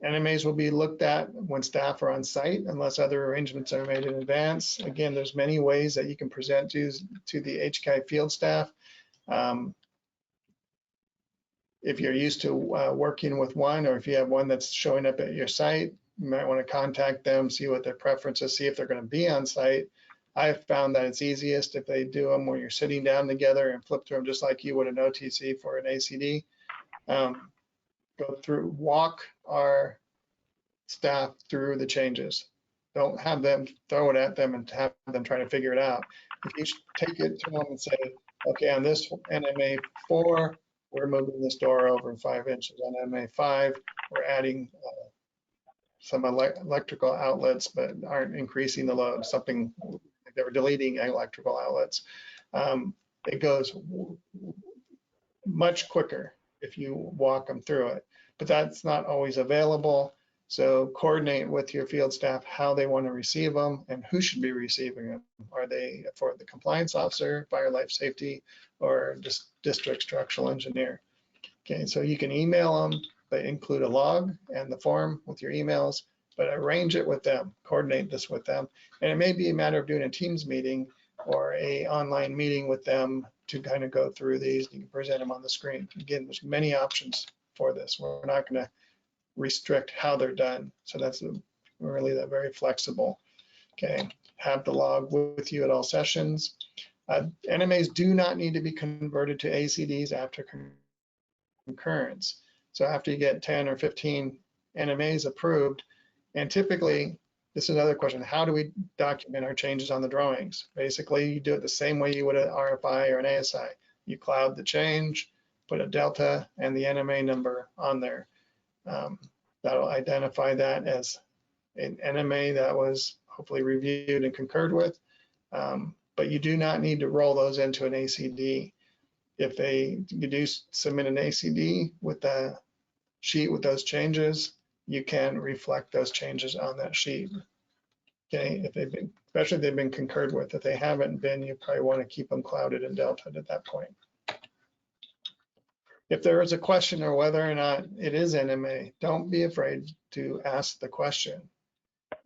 NMAs will be looked at when staff are on site unless other arrangements are made in advance. Again, there's many ways that you can present to the HCI field staff. If you're used to working with one, or if you have one that's showing up at your site, you might want to contact them, see what their preferences, see if they're going to be on site. I've found that it's easiest if they do them where you're sitting down together and flip through them just like you would an OTC for an ACD. Go through, walk our staff through the changes. Don't have them throw it at them and have them try to figure it out. If you take it to them and say, okay, on this NMA 4, we're moving this door over 5 inches. On NMA 5, we're adding some electrical outlets, but aren't increasing the load. Something like they were deleting electrical outlets. It goes much quicker if you walk them through it, but that's not always available. So coordinate with your field staff how they want to receive them and who should be receiving them. Are they for the compliance officer, fire life safety, or just district structural engineer? Okay, so you can email them, but include a log and the form with your emails, but arrange it with them, coordinate this with them. And it may be a matter of doing a Teams meeting or a online meeting with them to kind of go through these. You can present them on the screen. Again, there's many options for this. We're not going to restrict how they're done. So that's really very flexible. Okay, have the log with you at all sessions. NMAs do not need to be converted to ACDs after concurrence. So after you get 10 or 15 NMAs approved, and typically this is another question. How do we document our changes on the drawings? Basically, you do it the same way you would an RFI or an ASI. You cloud the change, put a delta and the NMA number on there. That'll identify that as an NMA that was hopefully reviewed and concurred with. But you do not need to roll those into an ACD. If you do submit an ACD with the sheet with those changes, you can reflect those changes on that sheet. Okay, if they've been, especially if they've been concurred with. If they haven't been, you probably want to keep them clouded and deltaed at that point. If there is a question or whether or not it is NMA, don't be afraid to ask the question.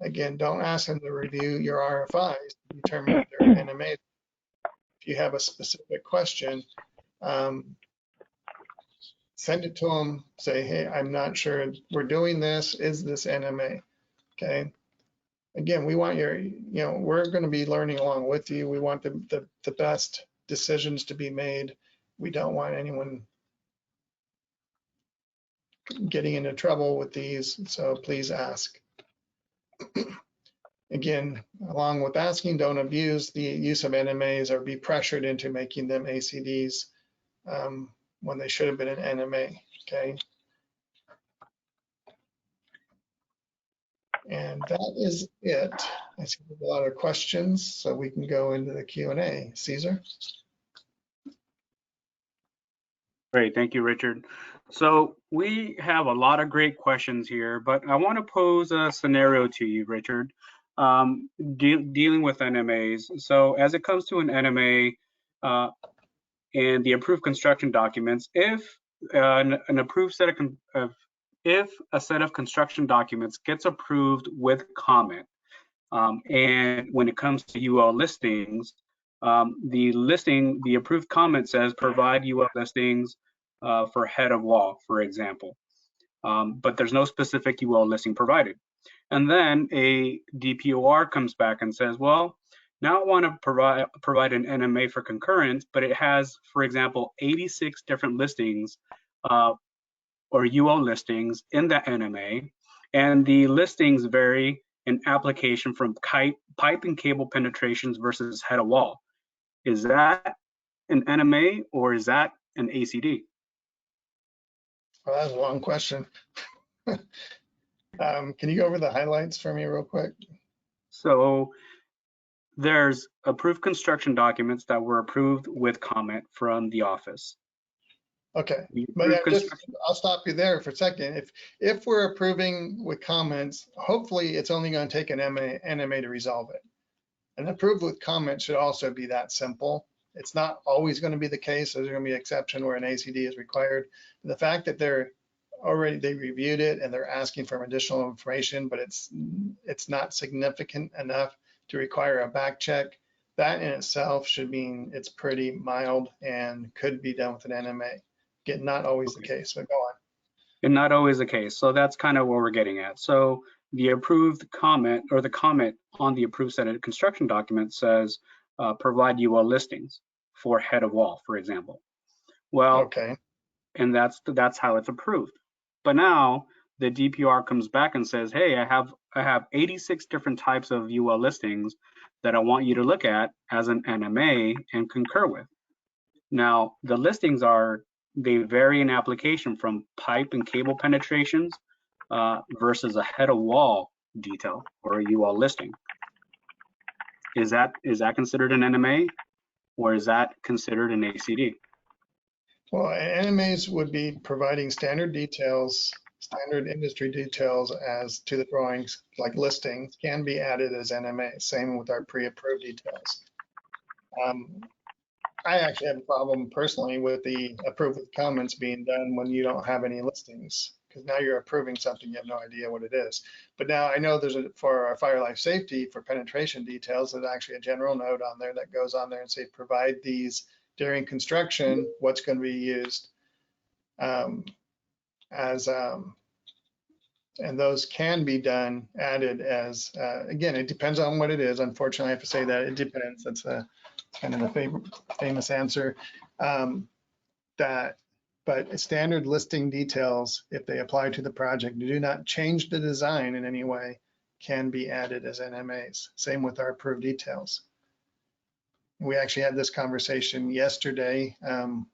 Again, don't ask them to review your RFIs to determine if they're NMA. If you have a specific question, send it to them, say, hey, I'm not sure we're doing this. Is this NMA? Okay. Again, we want we're going to be learning along with you. We want the best decisions to be made. We don't want anyone getting into trouble with these, so please ask. Again, along with asking, don't abuse the use of NMAs or be pressured into making them ACDs when they should have been an NMA, okay? And that is it. I see a lot of questions, so we can go into the Q&A. Caesar? Great, thank you, Richard. So we have a lot of great questions here, but I want to pose a scenario to you, Richard, dealing with NMAs. So as it comes to an NMA and the approved construction documents, if an approved set of if a set of construction documents gets approved with comment, and when it comes to UL listings, the approved comment says provide UL listings for head of wall, for example, but there's no specific UL listing provided. And then a DPOR comes back and says, well, now I want to provide an NMA for concurrence, but it has, for example, 86 different listings or UL listings in that NMA, and the listings vary in application from pipe and cable penetrations versus head of wall. Is that an NMA or is that an ACD? Well, that's a long question. Can you go over the highlights for me real quick? So there's approved construction documents that were approved with comment from the office. Okay, but I'll stop you there for a second. If we're approving with comments, hopefully it's only going to take an NMA to resolve it. And approved with comment should also be that simple. It's not always going to be the case. There's going to be an exception where an ACD is required. The fact that they reviewed it and they're asking for additional information, but it's not significant enough to require a back check, that in itself should mean it's pretty mild and could be done with an NMA. Again, not always the case, but go on. And not always the case. So that's kind of what we're getting at. So the approved comment or the comment on the approved set of construction document says provide UL listings for head of wall, for example. Well, okay. And that's how it's approved. But now the DPR comes back and says, hey, I have 86 different types of UL listings that I want you to look at as an NMA and concur with. Now the listings they vary in application from pipe and cable penetrations versus a head of wall detail or a UL listing. Is that considered an NMA or is that considered an ACD? Well, NMAs would be providing standard details, standard industry details as to the drawings, like listings can be added as NMA. Same with our pre-approved details. I actually have a problem personally with the approved with comments being done when you don't have any listings, because now you're approving something you have no idea what it is. But now I know there's for our fire life safety for penetration details, there's actually a general note on there that goes on there and say provide these during construction, what's going to be used and those can be added as, again, it depends on what it is. Unfortunately, I have to say that it depends. That's kind of the famous answer. But standard listing details, if they apply to the project, do not change the design in any way, can be added as NMAs. Same with our approved details. We actually had this conversation yesterday, and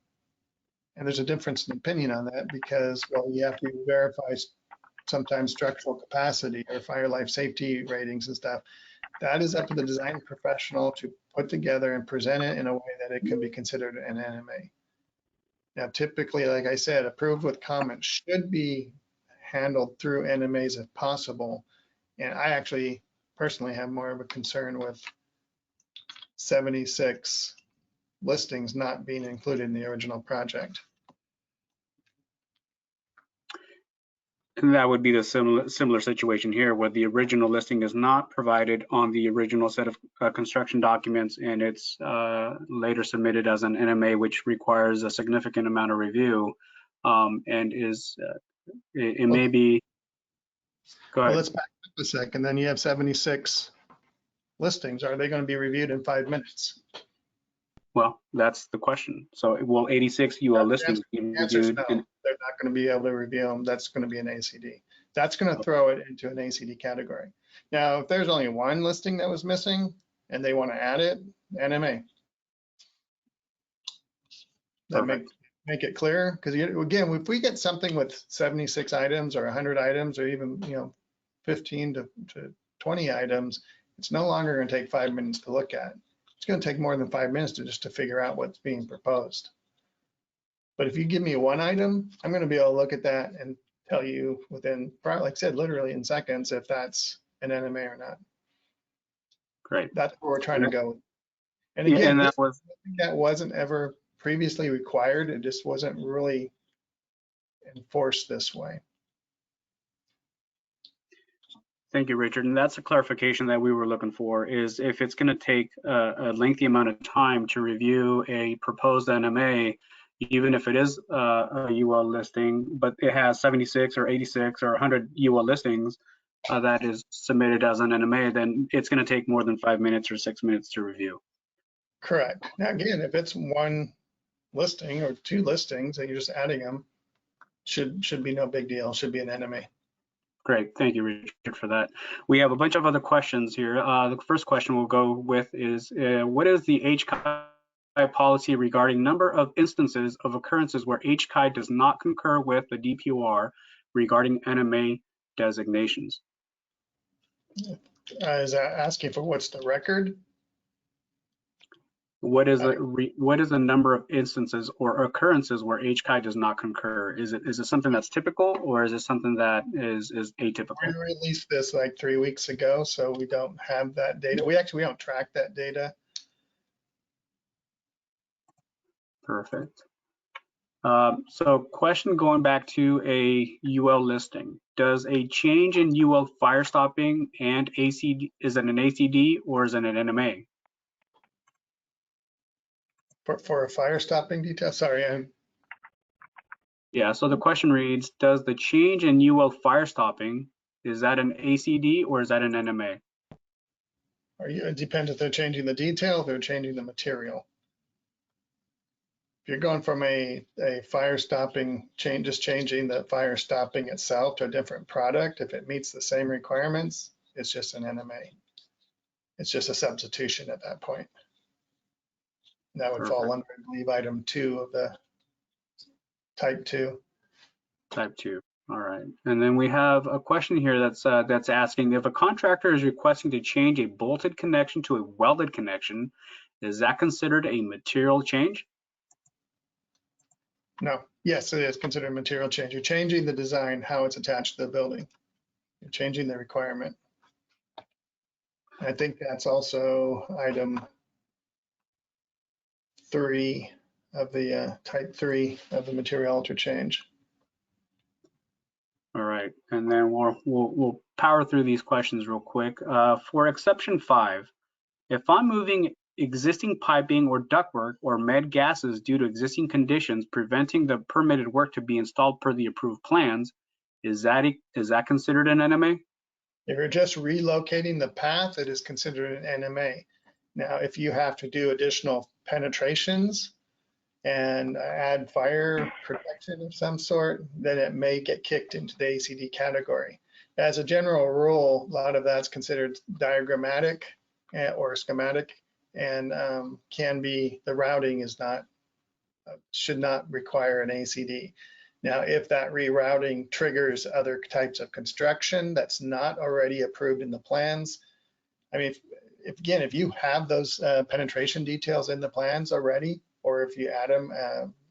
there's a difference in opinion on that because, well, you have to verify sometimes structural capacity or fire life safety ratings and stuff. That is up to the design professional to put together and present it in a way that it can be considered an NMA. Now, typically, like I said, approved with comment should be handled through NMAs if possible. And I actually personally have more of a concern with 76 listings not being included in the original project. And that would be the similar situation here where the original listing is not provided on the original set of construction documents, and it's later submitted as an NMA, which requires a significant amount of review, and is it may be. Go ahead. Well, let's back up a second. Then you have 76 listings. Are they going to be reviewed in 5 minutes? Well, that's the question. So will 86 UL listings be reviewed? No, they're not going to be able to review them. That's going to be an ACD. That's going to throw it into an ACD category. Now, if there's only one listing that was missing and they want to add it, NMA. That make it clear, because again, if we get something with 76 items or 100 items or even 15 to 20 items, it's no longer going to take 5 minutes to look at. It's going to take more than 5 minutes to figure out what's being proposed. But if you give me one item, I'm going to be able to look at that and tell you within, like I said, literally in seconds, if that's an NMA or not. Great. That's where we're trying to go. And again, and that wasn't ever previously required. It just wasn't really enforced this way. Thank you, Richard. And that's a clarification that we were looking for, is if it's going to take a lengthy amount of time to review a proposed NMA, even if it is a UL listing, but it has 76 or 86 or 100 UL listings that is submitted as an NMA, then it's going to take more than 5 minutes or 6 minutes to review. Correct. Now, again, if it's one listing or two listings and you're just adding them, should be no big deal. Should be an NMA. Great, thank you, Richard, for that. We have a bunch of other questions here. The first question we'll go with is, what is the HCI policy regarding number of instances of occurrences where HCI does not concur with the DPOR regarding NMA designations? Is that asking for what's the record? What is the number of instances or occurrences where HCI does not concur? Is it something that's typical, or is it something that is atypical? We released this like 3 weeks ago, so we don't have that data. We don't track that data. Perfect. So question going back to a UL listing. Does a change in UL fire stopping and ACD, is it an ACD or is it an NMA? For a fire stopping detail, sorry. Yeah, so the question reads, does the change in UL fire stopping, is that an ACD or is that an NMA? It depends if they're changing the detail, if they're changing the material. If you're going from a fire stopping change, just changing the fire stopping itself to a different product, if it meets the same requirements, it's just an NMA. It's just a substitution at that point. That would fall under, I believe, item 2 of the type 2. Type 2. All right. And then we have a question here that's asking, if a contractor is requesting to change a bolted connection to a welded connection, is that considered a material change? No. Yes, it is considered a material change. You're changing the design, how it's attached to the building. You're changing the requirement. I think that's also item 3 of the type 3 of the material alter change. All right, and then we'll power through these questions real quick. For exception 5, if I'm moving existing piping or ductwork or med gases due to existing conditions preventing the permitted work to be installed per the approved plans, is that considered an NMA? If you're just relocating the path, it is considered an NMA. Now, if you have to do additional penetrations and add fire protection of some sort, then it may get kicked into the ACD category. As a general rule, a lot of that's considered diagrammatic or schematic, and can be, the routing is not, should not require an ACD. Now, if that rerouting triggers other types of construction that's not already approved in the plans, I mean, if you have those penetration details in the plans already, or if you add them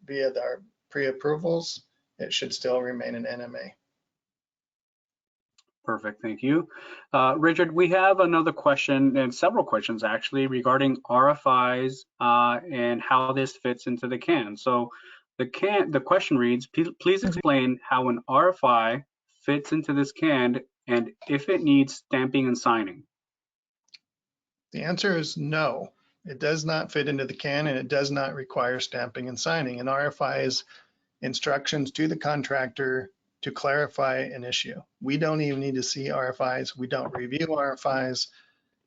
via our pre-approvals, it should still remain an NMA. Perfect, thank you. Richard, we have another question, and several questions actually, regarding RFIs and how this fits into the CAN. So the question reads, please explain how an RFI fits into this CAN and if it needs stamping and signing. The answer is no. It does not fit into the CAN, and it does not require stamping and signing. An RFI is instructions to the contractor to clarify an issue. We don't even need to see RFIs. We don't review RFIs.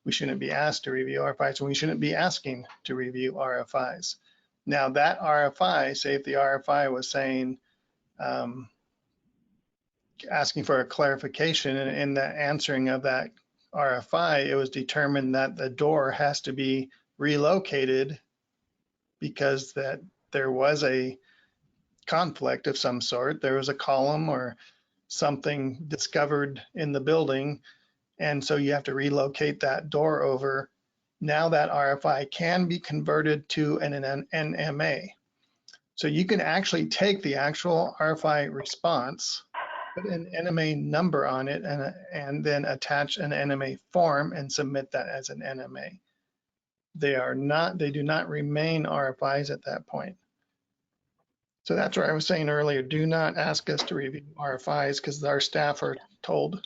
We shouldn't be asked to review RFIs, and we shouldn't be asking to review RFIs. Now that RFI, say if the RFI was saying, asking for a clarification, and in the answering of that RFI, it was determined that the door has to be relocated because that there was a conflict of some sort. There was a column or something discovered in the building, and so you have to relocate that door over. Now that RFI can be converted to an NMA. So you can actually take the actual RFI response, put an NMA number on it, and then attach an NMA form and submit that as an NMA. They do not remain RFIs at that point. So that's where I was saying earlier, do not ask us to review RFIs, because our staff are told,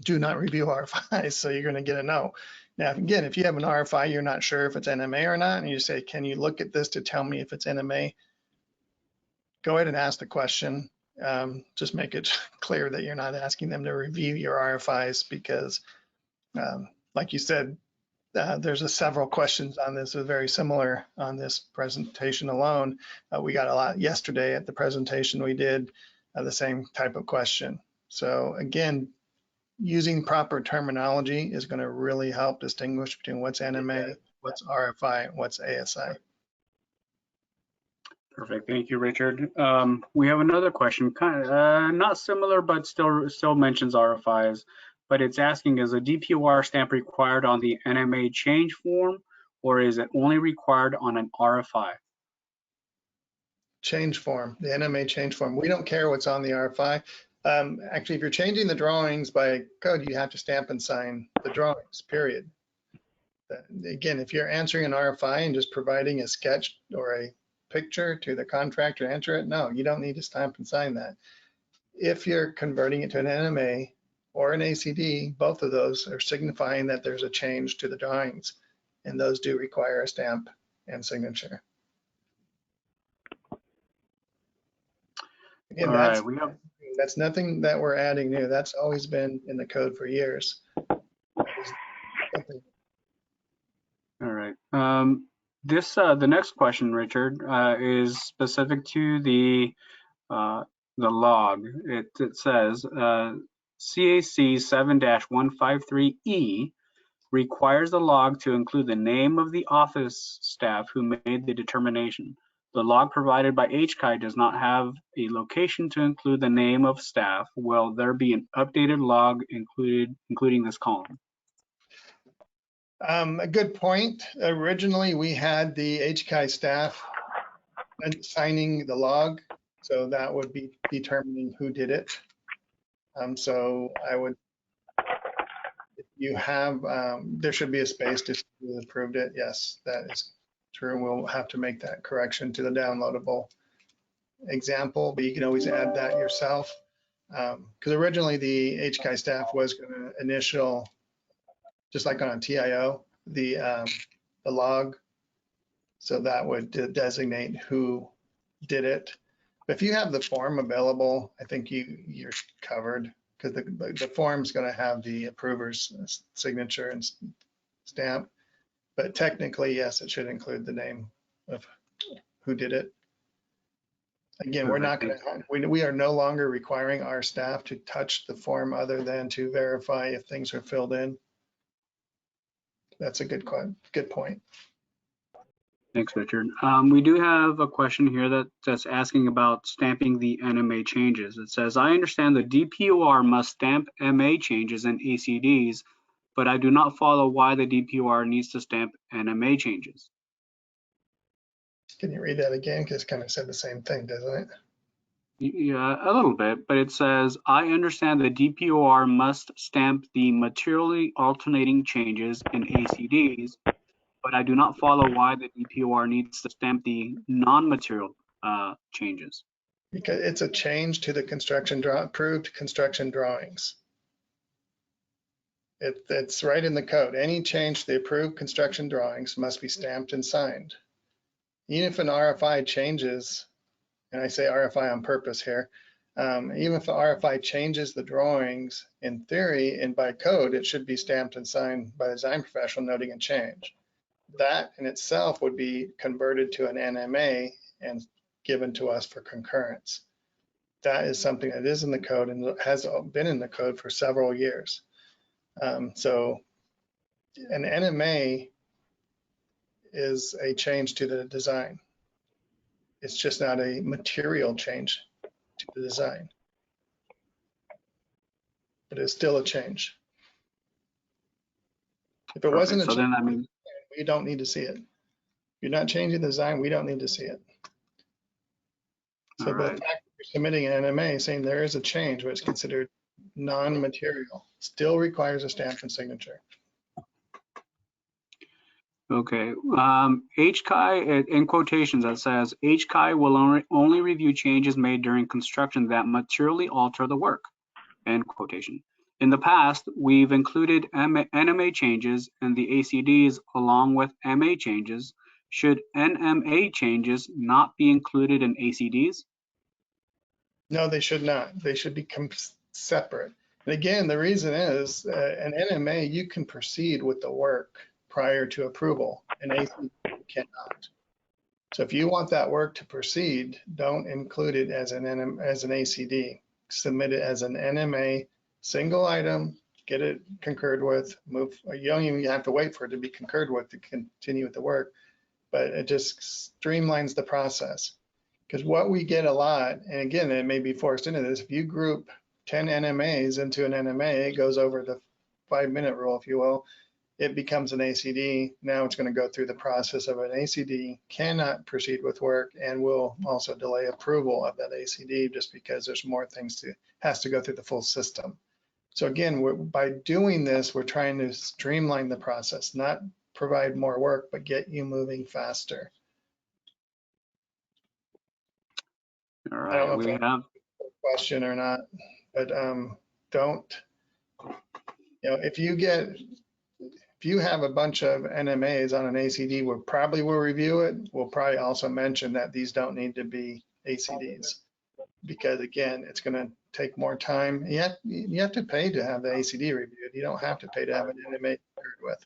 do not review RFIs, so you're going to get a no. Now, again, if you have an RFI, you're not sure if it's NMA or not, and you say, can you look at this to tell me if it's NMA? Go ahead and ask the question. Just make it clear that you're not asking them to review your RFIs, because like you said, there's several questions on this, very similar on this presentation alone. We got a lot yesterday at the presentation we did, the same type of question. So again, using proper terminology is going to really help distinguish between what's NMA, what's RFI, what's ASI. Perfect, thank you, Richard. We have another question, kind of not similar, but still mentions RFIs. But it's asking, is a DPOR stamp required on the NMA change form, or is it only required on an RFI? Change form, the NMA change form. We don't care what's on the RFI. Actually, if you're changing the drawings by code, you have to stamp and sign the drawings, period. Again, if you're answering an RFI and just providing a sketch or a picture to the contractor to enter it, no, you don't need to stamp and sign that. If you're converting it to an NMA or an ACD, both of those are signifying that there's a change to the drawings, and those do require a stamp and signature. Again, that's nothing that we're adding new. That's always been in the code for years. All right. The next question, Richard, is specific to the log. It says CAC 7-153E requires the log to include the name of the office staff who made the determination. The log provided by HCI does not have a location to include the name of staff. Will there be an updated log including this column? A good point. Originally, we had the HCI staff signing the log, so that would be determining who did it. So I would, if you have, there should be a space to who approved it. Yes, that is true. We'll have to make that correction to the downloadable example, but you can always add that yourself. Because originally the HCI staff was going to initial, just like on a TIO, the log. So that would designate who did it. But if you have the form available, I think you're covered, because the form's going to have the approver's signature and stamp. But technically, yes, it should include the name of who did it. Again, we're not going to, we are no longer requiring our staff to touch the form other than to verify if things are filled in. That's a good point. Thanks, Richard. We do have a question here that's asking about stamping the NMA changes. It says, I understand the DPOR must stamp MA changes and ACDs, but I do not follow why the DPOR needs to stamp NMA changes. Can you read that again? Because it kind of said the same thing, doesn't it? Yeah, a little bit, but it says, I understand the DPOR must stamp the materially alternating changes in ACDs, but I do not follow why the DPOR needs to stamp the non-material changes. Because it's a change to the approved construction drawings. It's right in the code. Any change to the approved construction drawings must be stamped and signed. Even if an RFI changes, and I say RFI on purpose here, even if the RFI changes the drawings, in theory and by code, it should be stamped and signed by the design professional noting a change. That in itself would be converted to an NMA and given to us for concurrence. That is something that is in the code and has been in the code for several years. So an NMA is a change to the design. It's just not a material change to the design, but it's still a change. If it wasn't a change, then, I mean, we don't need to see it. If you're not changing the design, we don't need to see it. So the fact that you're submitting an NMA saying there is a change, which is considered non-material, still requires a stamp and signature. Okay, HCI, in quotations, that says, HCI will only review changes made during construction that materially alter the work, end quotation. In the past, we've included NMA changes in the ACDs along with MA changes. Should NMA changes not be included in ACDs? No, they should not. They should become separate. And again, the reason is an NMA, you can proceed with the work prior to approval, and ACD cannot. So if you want that work to proceed, don't include it as an ACD. Submit it as an NMA, single item, get it concurred with, move. You don't even have to wait for it to be concurred with to continue with the work, but it just streamlines the process. Because what we get a lot, and again, it may be forced into this, if you group 10 NMAs into an NMA, it goes over the 5-minute rule, if you will, it becomes an ACD. Now it's going to go through the process of an ACD, cannot proceed with work, and will also delay approval of that ACD just because there's more things has to go through the full system. So again, by doing this, we're trying to streamline the process, not provide more work, but get you moving faster. All right, I don't know we if that's a question or not, but don't, if you have a bunch of NMAs on an ACD, we probably will review it. We'll probably also mention that these don't need to be ACDs because again, it's going to take more time. You have to pay to have the ACD reviewed. You don't have to pay to have an NMA concurred with.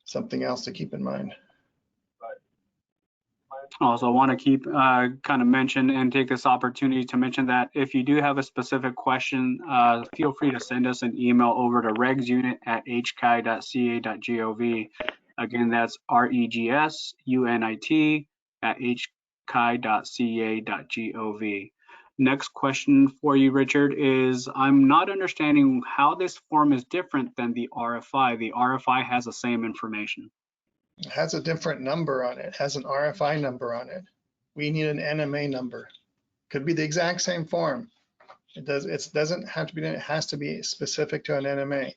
Something else to keep in mind. Also want to keep kind of mention and take this opportunity to mention that if you do have a specific question, feel free to send us an email over to regsunit@hci.ca.gov. Again, that's regsunit@hci.ca.gov. Next question for you, Richard, is I'm not understanding how this form is different than the RFI. The RFI has the same information. It has a different number on it. It has an RFI number on it. We need an NMA number. Could be the exact same form. It doesn't have to be, it has to be specific to an NMA.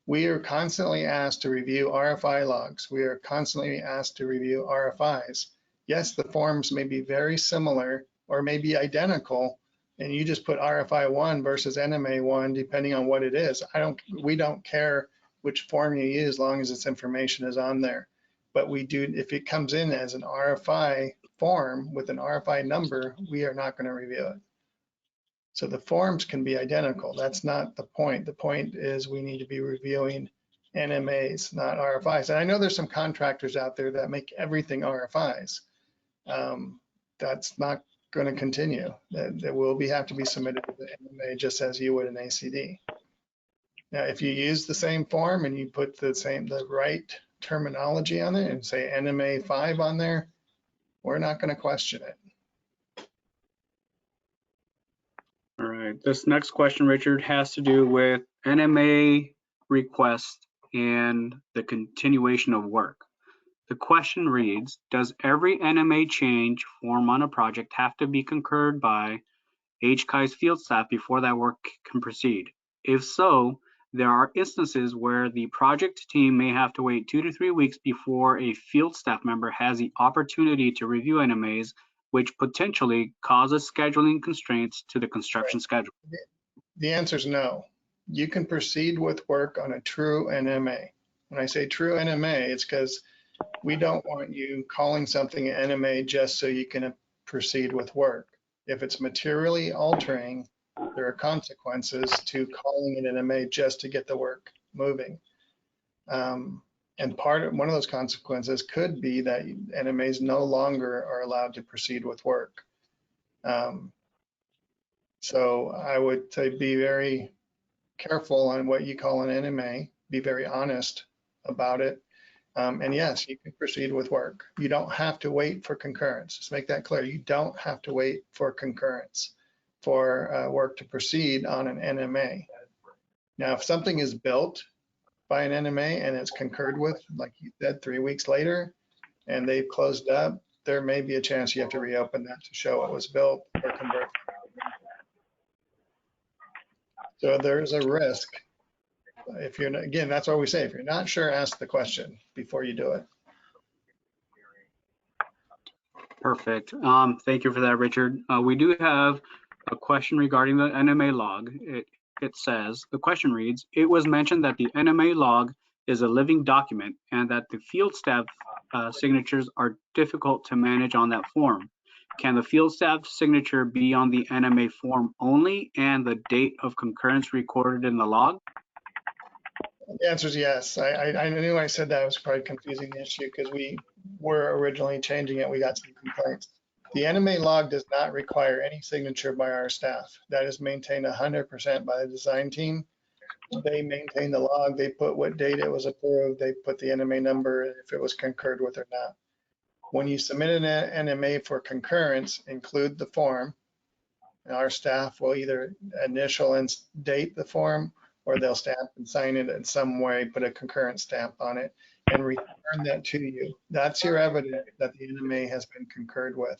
We are constantly asked to review RFI logs. We are constantly asked to review RFIs. Yes, the forms may be very similar or may be identical, and you just put RFI 1 versus NMA 1, depending on what it is. We don't care which form you use as long as its information is on there. But we do, if it comes in as an RFI form with an RFI number, we are not going to review it. So the forms can be identical. That's not the point. The point is we need to be reviewing NMAs, not RFIs. And I know there's some contractors out there that make everything RFIs. That's not going to continue. That will have to be submitted to the NMA just as you would an ACD. Now, if you use the same form and you put the right terminology on it and say NMA 5 on there, we're not going to question it. All right, this next question, Richard, has to do with NMA request and the continuation of work. The question reads, does every NMA change form on a project have to be concurred by HCI's field staff before that work can proceed? If so, there are instances where the project team may have to wait 2 to 3 weeks before a field staff member has the opportunity to review NMAs, which potentially causes scheduling constraints to the construction schedule. The answer is no. You can proceed with work on a true NMA. When I say true NMA, it's because we don't want you calling something an NMA just so you can proceed with work. If it's materially altering, there are consequences to calling it an NMA just to get the work moving. And one of those consequences could be that NMAs no longer are allowed to proceed with work. So I would say be very careful on what you call an NMA, be very honest about it. And yes, you can proceed with work. You don't have to wait for concurrence. Let's make that clear. You don't have to wait for concurrence for work to proceed on an NMA. Now, if something is built by an NMA and it's concurred with, like you said, 3 weeks later, and they've closed up, there may be a chance you have to reopen that to show it was built or convert. So there's a risk. If you're, again, that's what we say. If you're not sure, ask the question before you do it. Perfect. Thank you for that, Richard. We do have a question regarding the NMA log. It says, the question reads, it was mentioned that the NMA log is a living document and that the field staff signatures are difficult to manage on that form. Can the field staff signature be on the NMA form only and the date of concurrence recorded in the log? The answer is yes. I knew I said that was probably confusing the issue because we were originally changing it. We got some complaints. The NMA log does not require any signature by our staff. That is maintained 100% by the design team. They maintain the log. They put what date it was approved. They put the NMA number, if it was concurred with or not. When you submit an NMA for concurrence, include the form. Our staff will either initial and date the form, or they'll stamp and sign it in some way, put a concurrent stamp on it, and return that to you. That's your evidence that the NMA has been concurred with.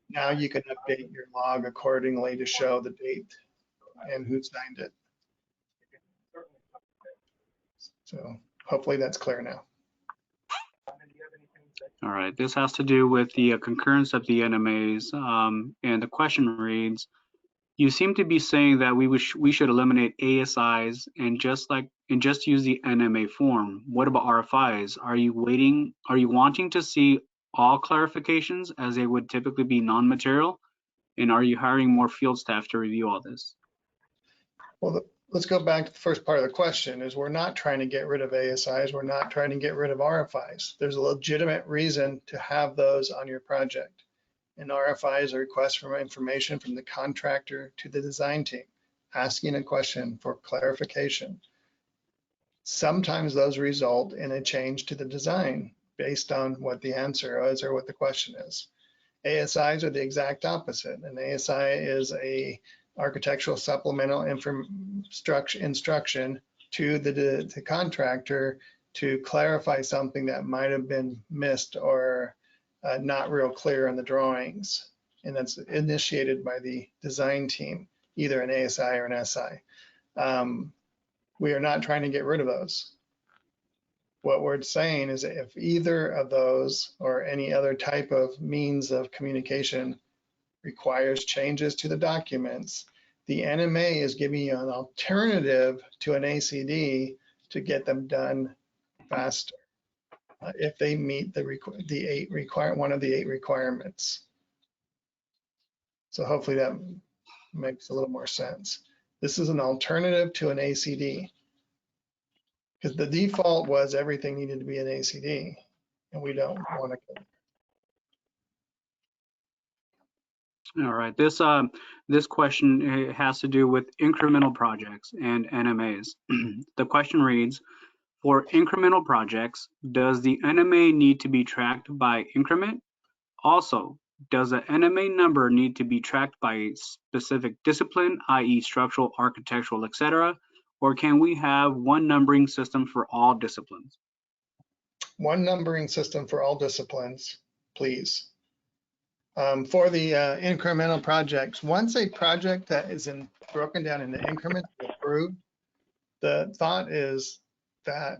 Now you can update your log accordingly to show the date and who signed it. So hopefully that's clear now. All right, this has to do with the concurrence of the NMAs, and the question reads, you seem to be saying that we should eliminate ASIs and just use the NMA form. What about RFIs? Are you wanting to see all clarifications as they would typically be non-material? And are you hiring more field staff to review all this? Well, let's go back to the first part of the question is we're not trying to get rid of ASIs. We're not trying to get rid of RFIs. There's a legitimate reason to have those on your project. And RFI is a request for information from the contractor to the design team, asking a question for clarification. Sometimes those result in a change to the design based on what the answer is or what the question is. ASIs are the exact opposite. An ASI is a architectural supplemental instruction to the contractor to clarify something that might have been missed or not real clear in the drawings. And that's initiated by the design team, either an ASI or an SI. We are not trying to get rid of those. What we're saying is that if either of those or any other type of means of communication requires changes to the documents, the NMA is giving you an alternative to an ACD to get them done faster if they meet one of the 8 requirements. So hopefully that makes a little more sense. This is an alternative to an ACD because the default was everything needed to be an ACD, and we don't want to. All right, this question has to do with incremental projects and NMAs. The question reads, for incremental projects, does the NMA need to be tracked by increment? Also, does the NMA number need to be tracked by a specific discipline, i.e. structural, architectural, etc., or can we have one numbering system for all disciplines? One numbering system for all disciplines, please. For the incremental projects, once a project that is broken down into increments is approved, the thought is that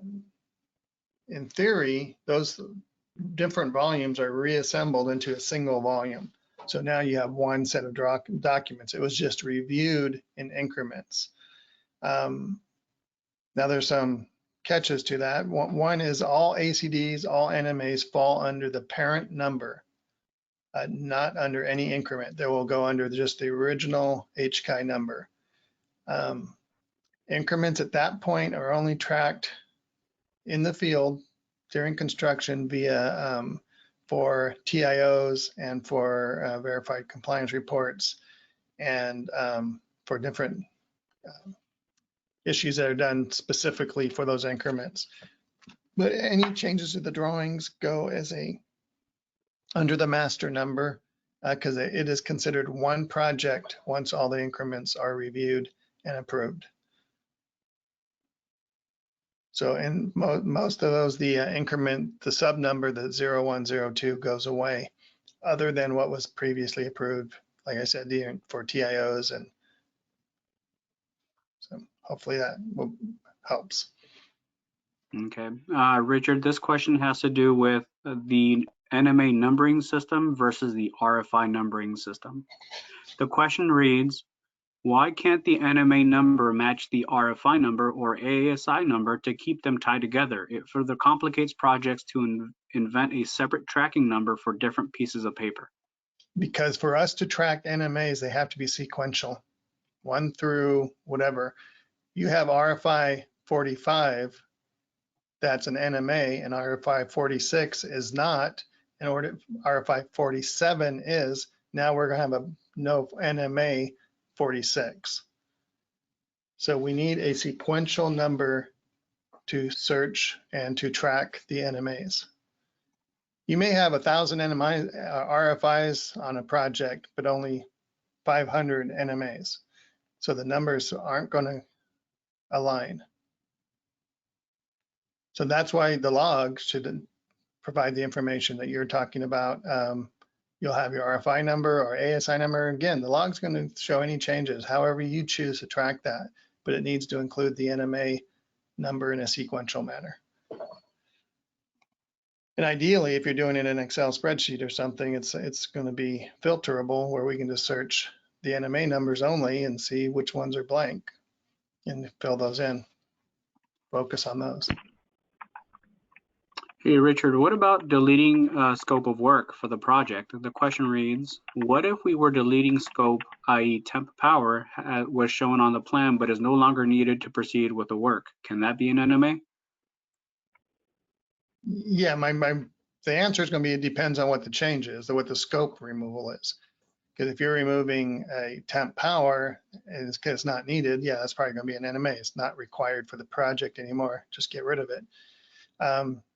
in theory, those different volumes are reassembled into a single volume. So now you have one set of documents. It was just reviewed in increments. Now there's some catches to that. One is all ACDs, all NMAs fall under the parent number, not under any increment. They will go under just the original HCI number. Increments at that point are only tracked in the field during construction via for TIOs and for verified compliance reports and for different issues that are done specifically for those increments. But any changes to the drawings go as under the master number because it is considered one project once all the increments are reviewed and approved. So in most of those, the increment, the sub number, the 0102 goes away, other than what was previously approved. Like I said, for TIOs, and so hopefully that helps. Okay, Richard, this question has to do with the NMA numbering system versus the RFI numbering system. The question reads, why can't the NMA number match the RFI number or ASI number to keep them tied together? It further complicates projects to invent a separate tracking number for different pieces of paper. Because for us to track NMAs, they have to be sequential, 1 through whatever. You have RFI 45, that's an NMA, and RFI 46 is not. In order, RFI 47 is. Now we're going to have a no NMA 46. So we need a sequential number to search and to track the NMAs. You may have 1,000 RFIs on a project, but only 500 NMAs. So the numbers aren't going to align. So that's why the logs should provide the information that you're talking about. You'll have your RFI number or ASI number. Again, the log's going to show any changes, however you choose to track that, but it needs to include the NMA number in a sequential manner. And ideally, if you're doing it in an Excel spreadsheet or something, it's going to be filterable where we can just search the NMA numbers only and see which ones are blank and fill those in. Focus on those. Hey, Richard, what about deleting scope of work for the project? The question reads, what if we were deleting scope, i.e. temp power, was shown on the plan but is no longer needed to proceed with the work? Can that be an NMA? Yeah, the answer is going to be it depends on what the change is, or what the scope removal is. Because if you're removing a temp power and it's not needed, yeah, that's probably going to be an NMA. It's not required for the project anymore. Just get rid of it.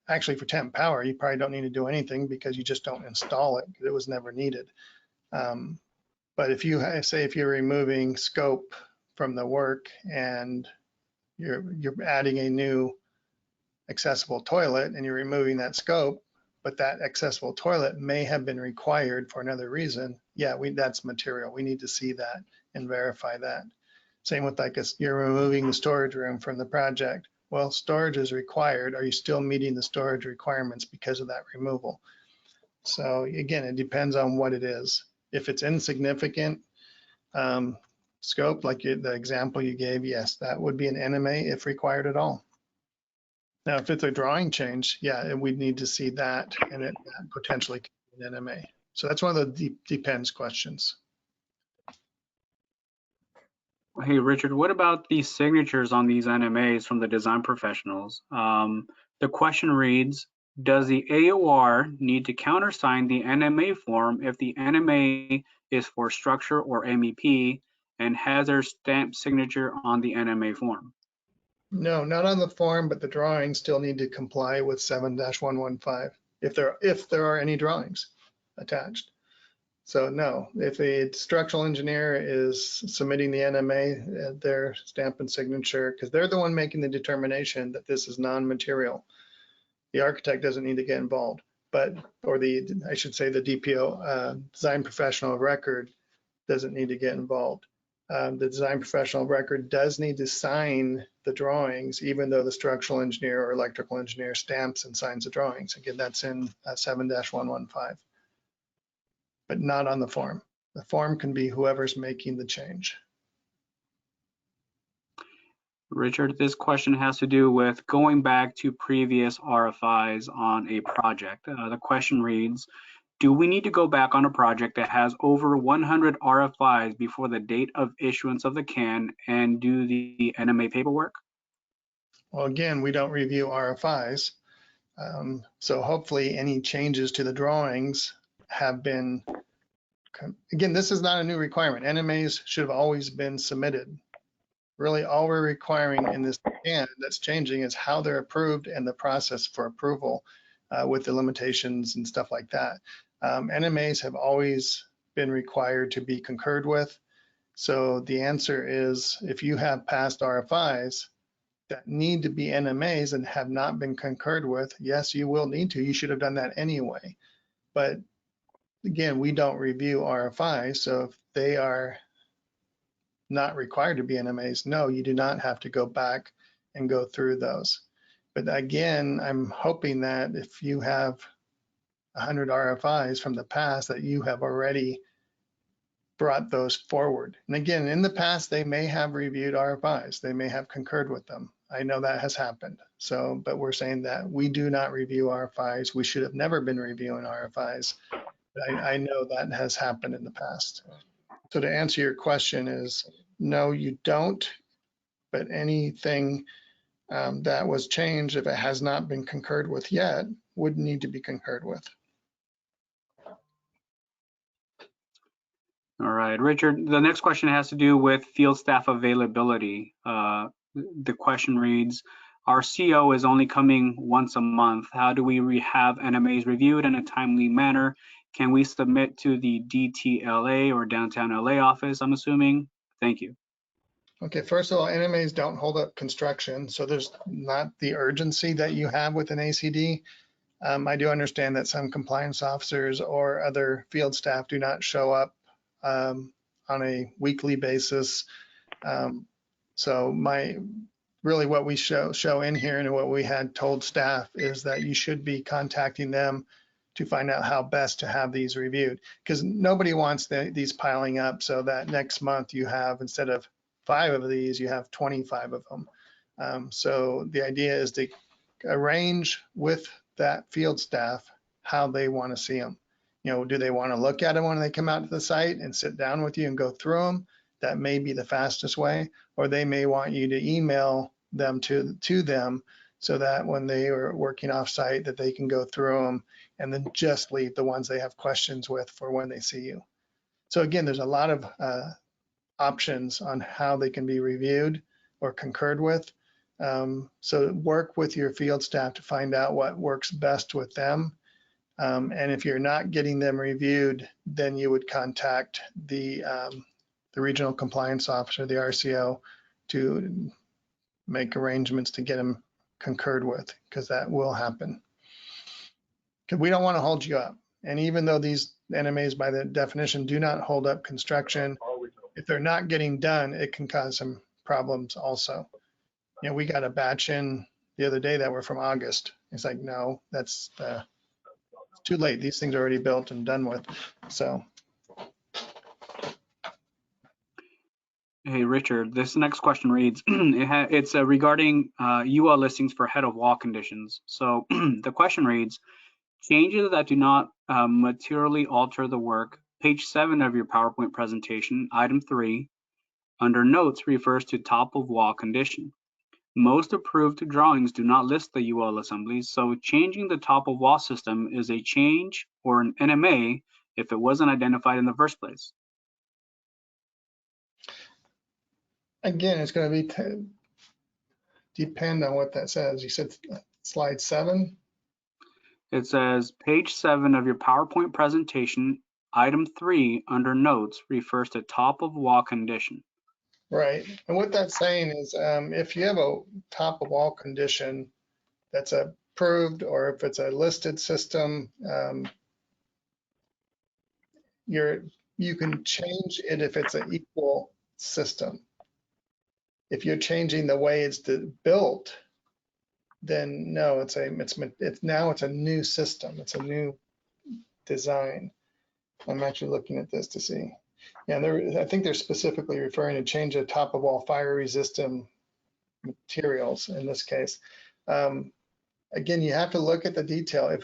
Actually, for temp power, you probably don't need to do anything because you just don't install it. It was never needed. But if you say if you're removing scope from the work and you're adding a new accessible toilet and you're removing that scope, but that accessible toilet may have been required for another reason, yeah, that's material. We need to see that and verify that. Same with like you're removing the storage room from the project. Well, storage is required. Are you still meeting the storage requirements because of that removal? So again, it depends on what it is. If it's insignificant scope, like the example you gave, yes, that would be an NMA if required at all. Now, if it's a drawing change, yeah, we'd need to see that, and it potentially could be an NMA. So that's one of the depends questions. Hey, Richard, what about these signatures on these NMAs from the design professionals? The question reads, Does the AOR need to countersign the NMA form if the NMA is for structure or MEP and has their stamped signature on the NMA form? No, not on the form, but the drawings still need to comply with 7-115 if there are any drawings attached. So no, if a structural engineer is submitting the NMA, their stamp and signature, because they're the one making the determination that this is non-material. The architect doesn't need to get involved, or I should say the DPO, design professional of record, doesn't need to get involved. The design professional of record does need to sign the drawings, even though the structural engineer or electrical engineer stamps and signs the drawings. Again, that's in 7-115, but not on the form. The form can be whoever's making the change. Richard, this question has to do with going back to previous RFIs on a project. The question reads, do we need to go back on a project that has over 100 RFIs before the date of issuance of the CAN and do the NMA paperwork? Well, again, we don't review RFIs. So hopefully any changes to the drawings have been, again, this is not a new requirement. NMAs should have always been submitted. Really, all we're requiring in this CAN that's changing is how they're approved and the process for approval with the limitations and stuff like that. NMAs have always been required to be concurred with. So the answer is, if you have past RFIs that need to be NMAs and have not been concurred with, yes, you will need to. You should have done that anyway. But again, we don't review RFIs. So if they are not required to be NMAs, no, you do not have to go back and go through those. But again, I'm hoping that if you have 100 RFIs from the past, that you have already brought those forward. And again, in the past, they may have reviewed RFIs. They may have concurred with them. I know that has happened. So, but we're saying that we do not review RFIs. We should have never been reviewing RFIs. But I know that has happened in the past. So to answer your question is, no, you don't. But anything that was changed, if it has not been concurred with yet, would need to be concurred with. All right, Richard, the next question has to do with field staff availability. The question reads, our CO is only coming once a month. How do we have NMAs reviewed in a timely manner? Can we submit to the DTLA or downtown LA office, I'm assuming? Thank you. Okay, first of all, NMAs don't hold up construction, so there's not the urgency that you have with an ACD. I do understand that some compliance officers or other field staff do not show up on a weekly basis. So really what we show in here and what we had told staff is that you should be contacting them to find out how best to have these reviewed, because nobody wants these piling up so that next month you have, instead of 5 of these, you have 25 of them. So the idea is to arrange with that field staff how they want to see them. You know, do they want to look at them when they come out to the site and sit down with you and go through them? That may be the fastest way, or they may want you to email them to them so that when they are working off site that they can go through them and then just leave the ones they have questions with for when they see you. So again, there's a lot of options on how they can be reviewed or concurred with. So work with your field staff to find out what works best with them. And if you're not getting them reviewed, then you would contact the regional compliance officer, the RCO, to make arrangements to get them concurred with, because that will happen. Because we don't want to hold you up. And even though these NMAs by the definition do not hold up construction, if they're not getting done, it can cause some problems also. You know, we got a batch in the other day that were from August. It's like, no, that's too late. These things are already built and done with. So. Hey, Richard, this next question reads, it's regarding UL listings for head of wall conditions. So the question reads, changes that do not materially alter the work, page 7 of your PowerPoint presentation, item 3, under notes refers to top of wall condition. Most approved drawings do not list the UL assemblies, so changing the top of wall system is a change or an NMA if it wasn't identified in the first place. Again, it's going to be depend on what that says. You said slide 7. It says page 7 of your PowerPoint presentation, item 3 under notes refers to top of wall condition. Right. And what that's saying is if you have a top of wall condition that's approved, or if it's a listed system, you can change it if it's an equal system. If you're changing the way it's built, then no, it's now it's a new system. It's a new design. I'm actually looking at this to see. Yeah, I think they're specifically referring to change the top of wall fire resistant materials in this case. Again, you have to look at the detail.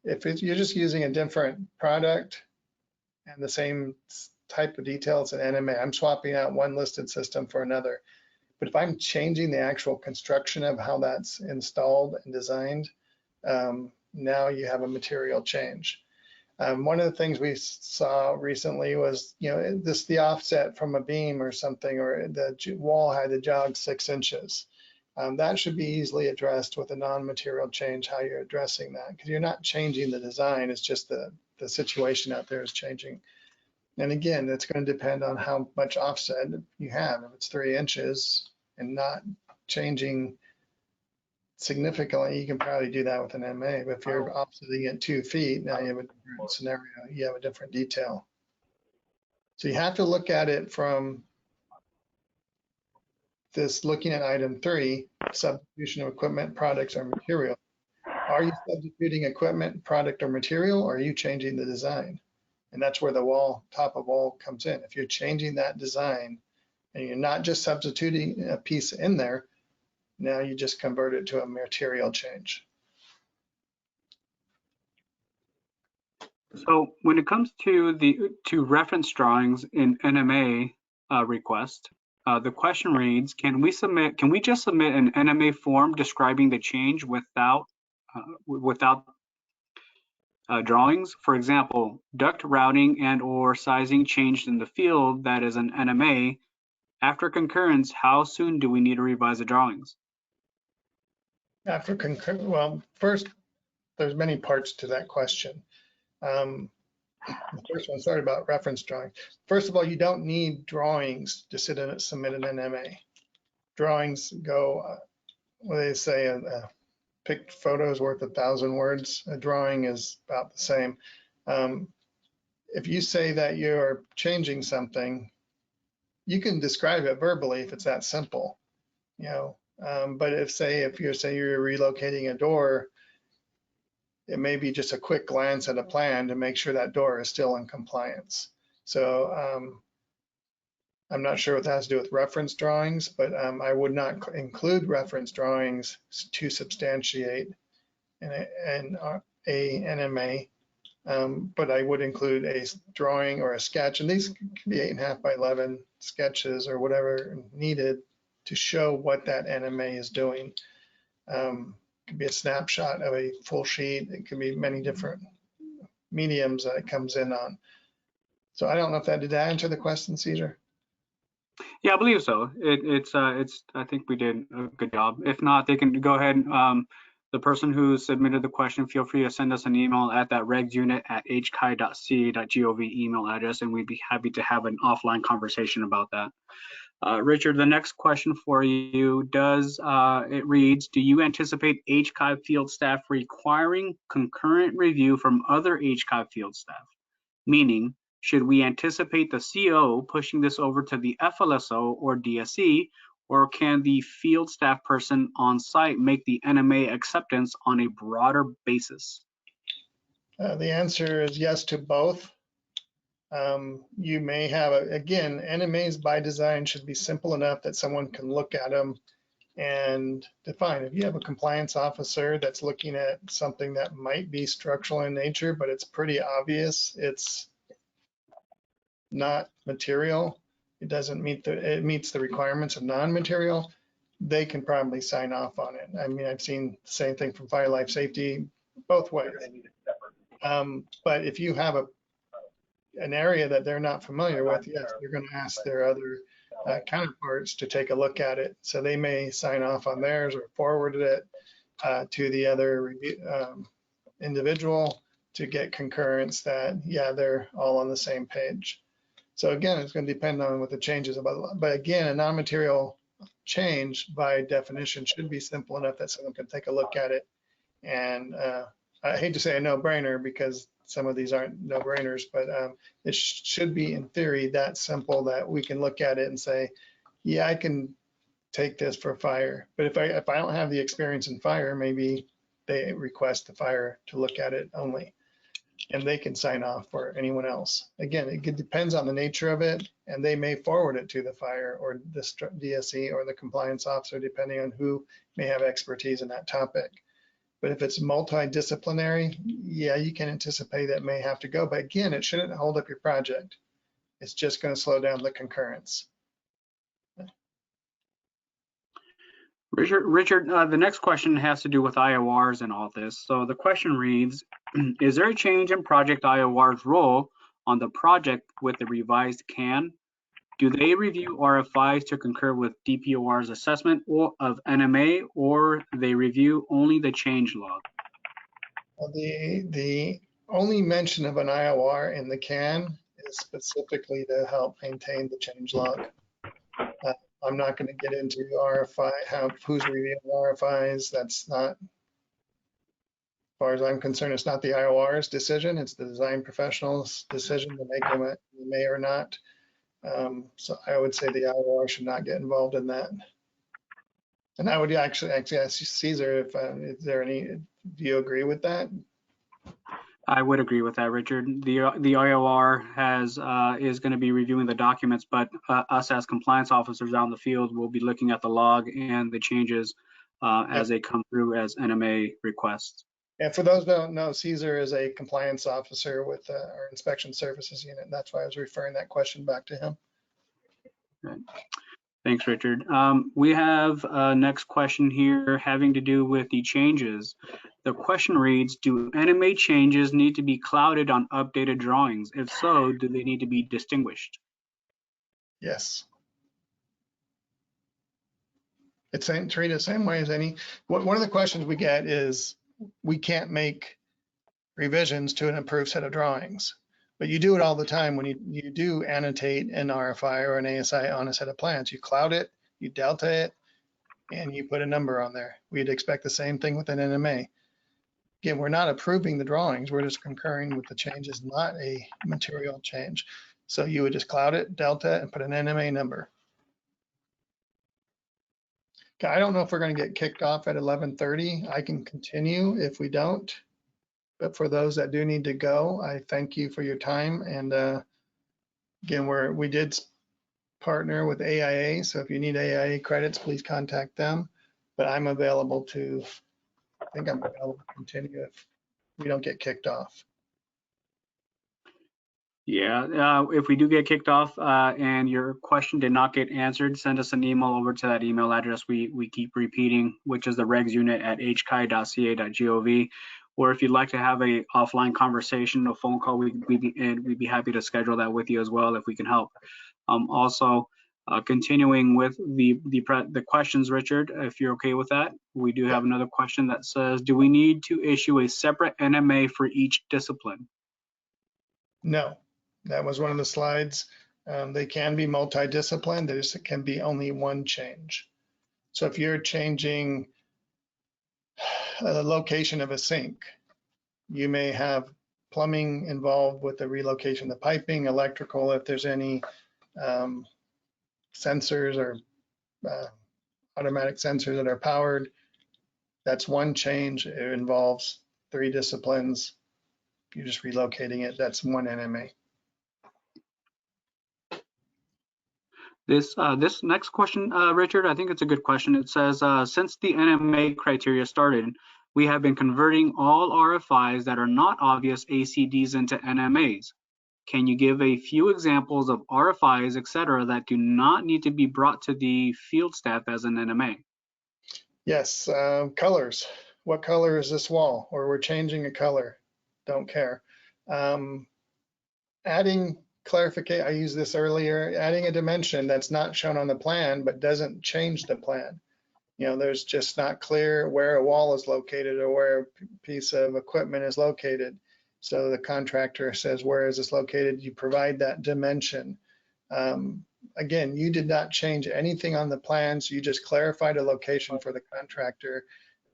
If you're just using a different product and the same type of detail, it's an NMA. I'm swapping out one listed system for another. But if I'm changing the actual construction of how that's installed and designed, now you have a material change. One of the things we saw recently was, the offset from a beam or something, or the wall had to jog 6 inches. That should be easily addressed with a non-material change, how you're addressing that, because you're not changing the design, it's just the situation out there is changing. And again, it's going to depend on how much offset you have. If it's 3 inches and not changing significantly, you can probably do that with an MA. But if you're offsetting it 2 feet, now you have a different scenario. You have a different detail. So you have to look at it from this, looking at item 3, substitution of equipment, products, or material. Are you substituting equipment, product, or material, or are you changing the design? And that's where the top of wall comes in. If you're changing that design and you're not just substituting a piece in there, now you just convert it to a material change. So when it comes to reference drawings in NMA request, the question reads: Can we just submit an NMA form describing the change without drawings? For example, duct routing and/or sizing changed in the field that is an NMA. After concurrence, how soon do we need to revise the drawings? After concurrence, well, first, there's many parts to that question. The first one started about reference drawing. First of all, you don't need drawings to submit an NMA. Drawings go, what do they say, a picked photo is worth 1,000 words. A drawing is about the same. If you say that you're changing something, you can describe it verbally if it's that simple, but if you're relocating a door, it may be just a quick glance at a plan to make sure that door is still in compliance. So I'm not sure what that has to do with reference drawings, but I would not include reference drawings to substantiate an NMA, but I would include a drawing or a sketch, and these can be 8.5 by 11 sketches or whatever needed to show what that NMA is doing. It could be a snapshot of a full sheet. It could be many different mediums that it comes in on. So I don't know if did that answer the question, Cesar? Yeah, I believe so. I think we did a good job. If not, they can go ahead. The person who submitted the question, feel free to send us an email at that regsunit@hchi.ca.gov email address, and we'd be happy to have an offline conversation about that. Richard, the next question for you it reads: Do you anticipate HCI field staff requiring concurrent review from other HCI field staff? Meaning, should we anticipate the CO pushing this over to the FLSO or DSE, or can the field staff person on site make the NMA acceptance on a broader basis? The answer is yes to both. You may have, again, NMAs by design should be simple enough that someone can look at them and define. If you have a compliance officer that's looking at something that might be structural in nature, but it's pretty obvious it's not material, it meets the requirements of non-material, they can probably sign off on it. I mean, I've seen the same thing from fire life safety both ways. But if you have an area that they're not familiar with, yes, they're going to ask their other counterparts to take a look at it. So they may sign off on theirs or forward it to the other individual to get concurrence that, yeah, they're all on the same page. So again, it's going to depend on what the changes are. But again, a non-material change by definition should be simple enough that someone can take a look at it. And I hate to say a no-brainer because some of these aren't no-brainers, but it should be in theory that simple that we can look at it and say, yeah, I can take this for fire. But if I don't have the experience in fire, maybe they request the fire to look at it only, and they can sign off for anyone else. Again, it depends on the nature of it, and they may forward it to the fire or the DSE or the compliance officer, depending on who may have expertise in that topic. But if it's multidisciplinary, yeah, you can anticipate that may have to go. But again, it shouldn't hold up your project. It's just going to slow down the concurrence. Richard, the next question has to do with IORs and all this. So the question reads, is there a change in project IOR's role on the project with the revised CAN? Do they review RFIs to concur with DPOR's assessment of NMA, or they review only the change log? Well, the only mention of an IOR in the CAN is specifically to help maintain the change log. I'm not going to get into RFI, who's reviewing RFIs. That's not, as far as I'm concerned, it's not the IOR's decision. It's the design professional's decision to make them a may or not. So I would say the IOR should not get involved in that. And I would actually ask Cesar if is there any, do you agree with that? I would agree with that, Richard. The IOR is going to be reviewing the documents, but us as compliance officers out in the field will be looking at the log and the changes as they come through as NMA requests. And for those who don't know, Cesar is a compliance officer with our inspection services unit. And that's why I was referring that question back to him. Right. Thanks, Richard. We have a next question here having to do with the changes. The question reads, do NMA changes need to be clouded on updated drawings? If so, do they need to be distinguished? Yes. It's treated the same way as any. One of the questions we get is, we can't make revisions to an approved set of drawings, but you do it all the time when you do annotate an RFI or an ASI on a set of plans. You cloud it, you delta it, and you put a number on there. We'd expect the same thing with an NMA. Again, we're not approving the drawings, we're just concurring with the changes, not a material change. So you would just cloud it, delta, and put an NMA number. Okay, I don't know if we're going to get kicked off at 11:30. I can continue if we don't. But for those that do need to go, I thank you for your time. And again, we did partner with AIA. So if you need AIA credits, please contact them. But I'm available to, I think I'm available to continue if we don't get kicked off. Yeah, if we do get kicked off and your question did not get answered, send us an email over to that email address we keep repeating, which is the regsunit@hchi.ca.gov. Or if you'd like to have a offline conversation, a phone call, we'd be happy to schedule that with you as well if we can help. Also, continuing with the questions, Richard, if you're okay with that, we do have another question that says, do we need to issue a separate NMA for each discipline? No. That was one of the slides. They can be multidisciplined. There can be only one change. So if you're changing the location of a sink, you may have plumbing involved with the relocation of the piping, electrical, if there's any sensors or automatic sensors that are powered. That's one change. It involves 3 disciplines. You're just relocating it. That's one NMA. This next question, Richard, I think it's a good question. It says, since the NMA criteria started, we have been converting all RFIs that are not obvious ACDs into NMAs. Can you give a few examples of RFIs, et cetera, that do not need to be brought to the field staff as an NMA? Yes, colors. What color is this wall? Or we're changing a color. Don't care. Adding clarification, I used this earlier, adding a dimension that's not shown on the plan, but doesn't change the plan. You know, there's just not clear where a wall is located or where a piece of equipment is located. So the contractor says, where is this located? You provide that dimension. Again, you did not change anything on the plans. You just clarified a location for the contractor.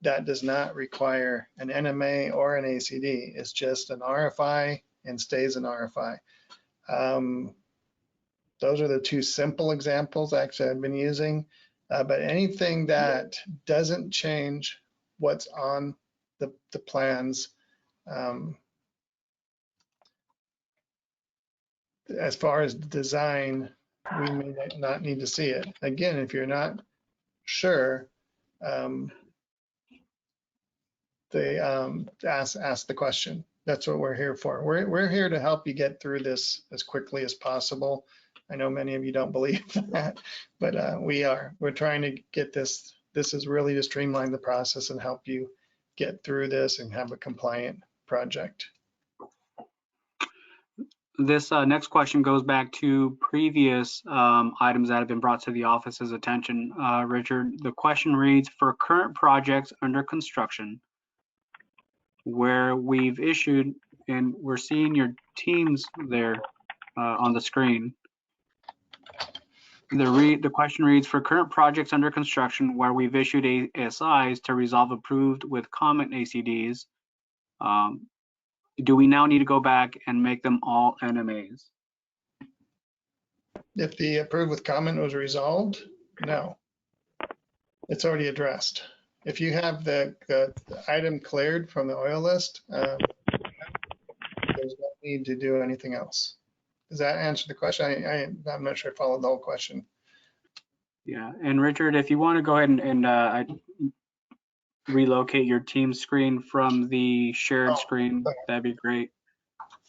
That does not require an NMA or an ACD. It's just an RFI and stays an RFI. Those are the two simple examples actually I've been using. But anything that doesn't change what's on the plans, as far as design, we may not need to see it. Again, if you're not sure, they ask the question. That's what we're here for. We're here to help you get through this as quickly as possible. I know many of you don't believe that, but we are. We're trying to get this. This is really to streamline the process and help you get through this and have a compliant project. This next question goes back to previous items that have been brought to the office's attention. Richard, the question reads, for current projects under construction, where we've issued, and we're seeing your teams there on the screen. The question reads, for current projects under construction where we've issued ASIs to resolve approved with comment ACDs, do we now need to go back and make them all NMAs? If the approved with comment was resolved, no. It's already addressed. If you have the item cleared from the oil list, there's no need to do anything else. Does that answer the question? I'm not sure I followed the whole question. Yeah, and Richard, if you want to go ahead and relocate your team screen from the shared screen, that'd be great.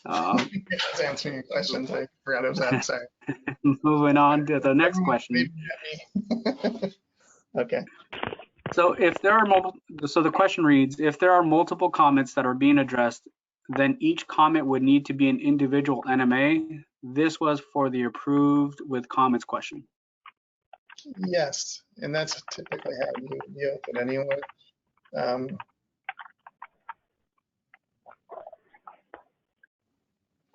I was answering your questions. I forgot it was that. Sorry. Moving on to the next question. Okay. So if there are the question reads, if there are multiple comments that are being addressed, then each comment would need to be an individual NMA. This was for the approved with comments question. Yes, and that's typically how you deal with it anyway.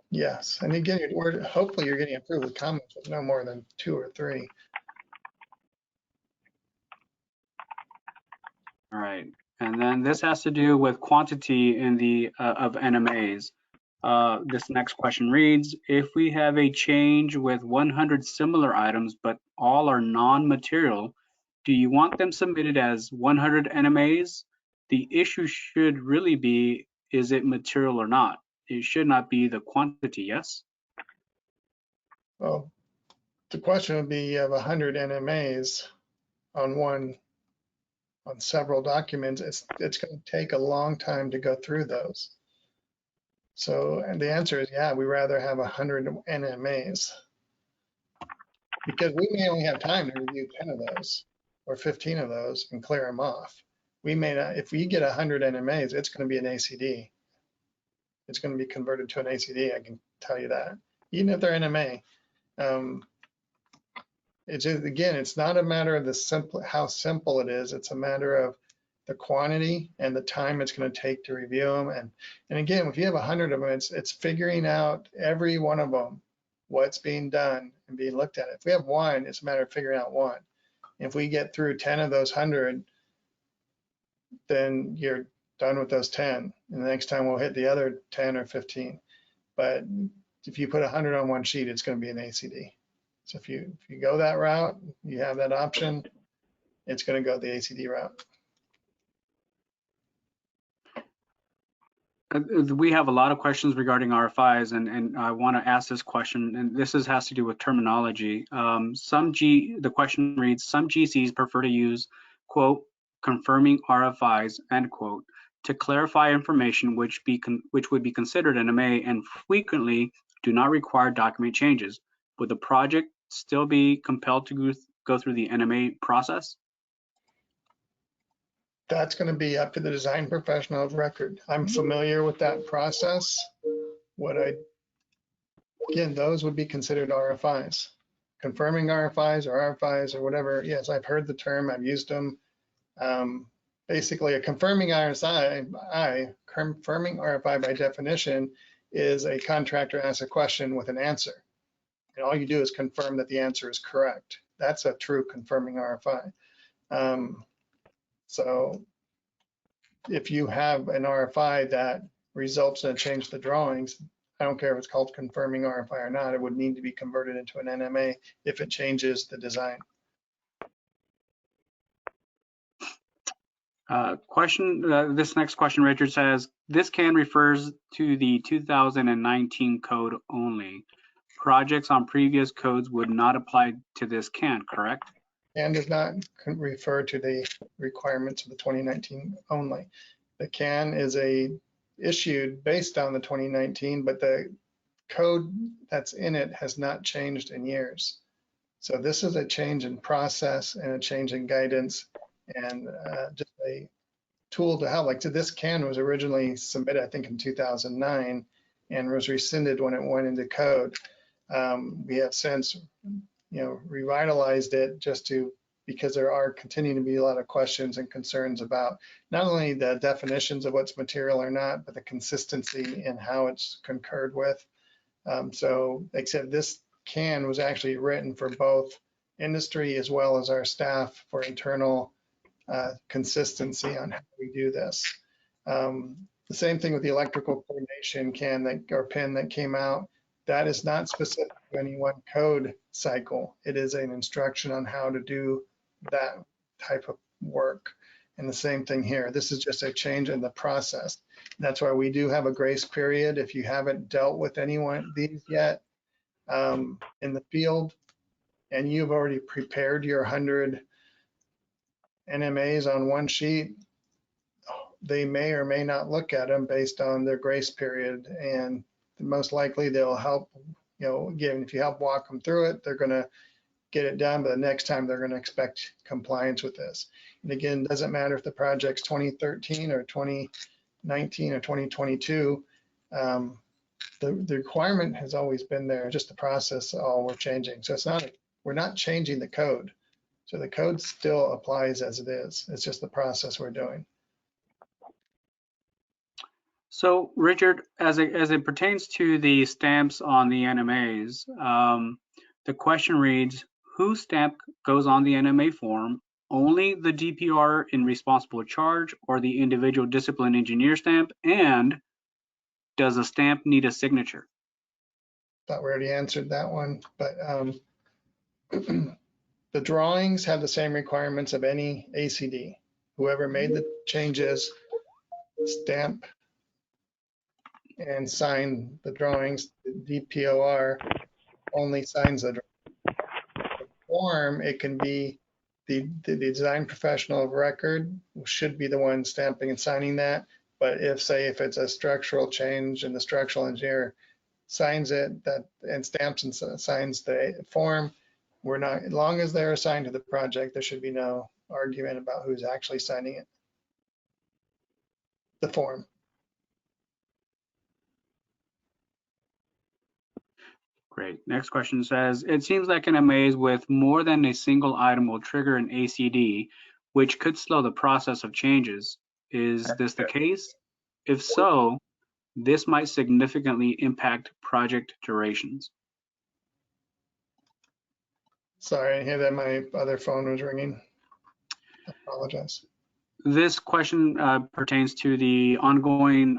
Yes, and again, hopefully you're getting approved with comments with no more than 2 or 3. All right, and then this has to do with quantity in the of NMAs. This next question reads, if we have a change with 100 similar items, but all are non-material, do you want them submitted as 100 NMAs? The issue should really be, is it material or not? It should not be the quantity, yes? Well, the question would be, you have 100 NMAs on several documents. It's going to take a long time to go through those. So, and the answer is, yeah, we rather have 100 NMAs because we may only have time to review 10 of those or 15 of those and clear them off. We may not, if we get 100 NMAs, it's going to be an ACD. It's going to be converted to an ACD, I can tell you that. Even if they're NMA, it's just, again, it's not a matter of how simple it is. It's a matter of the quantity and the time it's going to take to review them. And again, if you have 100 of them, it's figuring out every one of them, what's being done and being looked at. If we have 1, it's a matter of figuring out 1. If we get through 10 of those 100, then you're done with those 10. And the next time we'll hit the other 10 or 15. But if you put 100 on one sheet, it's going to be an ACD. So if you go that route, you have that option, it's going to go the ACD route. We have a lot of questions regarding RFIs, and I want to ask this question, and this has to do with terminology. The question reads, some GCs prefer to use, quote, confirming RFIs, end quote, to clarify information which would be considered NMA and frequently do not require document changes. Would the project still be compelled to go through the NMA process? That's going to be up to the design professional of record. I'm familiar with that process. Again, those would be considered RFIs. Confirming RFIs or whatever. Yes, I've heard the term, I've used them. Basically, a confirming RFI by definition is a contractor asks a question with an answer. And all you do is confirm that the answer is correct. That's a true confirming RFI. So if you have an RFI that results in a change to the drawings, I don't care if it's called confirming RFI or not, it would need to be converted into an NMA if it changes the design. This next question, Richard says, this CAN refers to the 2019 code only. Projects on previous codes would not apply to this CAN, correct? CAN does not refer to the requirements of the 2019 only. The CAN is issued based on the 2019, but the code that's in it has not changed in years. So this is a change in process and a change in guidance and just a tool to help. Like, so this CAN was originally submitted, I think, in 2009 and was rescinded when it went into code. We have since, revitalized it because there are continuing to be a lot of questions and concerns about not only the definitions of what's material or not, but the consistency in how it's concurred with. So except this CAN was actually written for both industry as well as our staff for internal consistency on how we do this. The same thing with the electrical coordination CAN or PIN that came out. That is not specific to any one code cycle. It is an instruction on how to do that type of work. And the same thing here. This is just a change in the process. That's why we do have a grace period. If you haven't dealt with any one of these yet in the field, and you've already prepared your 100 NMAs on one sheet, they may or may not look at them based on their grace period. And most likely they'll help, again, if you help walk them through it, they're going to get it done, but the next time they're going to expect compliance with this. And again, it doesn't matter if the project's 2013 or 2019 or 2022, the requirement has always been there, just the process all we're changing. So we're not changing the code. So the code still applies as it is. It's just the process we're doing. So Richard, as it pertains to the stamps on the NMAs, the question reads, whose stamp goes on the NMA form? Only the DPR in responsible charge or the individual discipline engineer stamp? And does a stamp need a signature? Thought we already answered that one, but the drawings have the same requirements of any ACD. Whoever made the changes, stamp and sign the drawings. The DPOR only signs the form. It can be the design professional of record should be the one stamping and signing that. But if it's a structural change and the structural engineer signs it and stamps and signs the form, as long as they're assigned to the project, there should be no argument about who's actually signing it. The form. Great. Next question says, it seems like NMAs with more than a single item will trigger an ACD, which could slow the process of changes. Is this the case? If so, this might significantly impact project durations. Sorry, I hear that my other phone was ringing. I apologize. This question pertains to the ongoing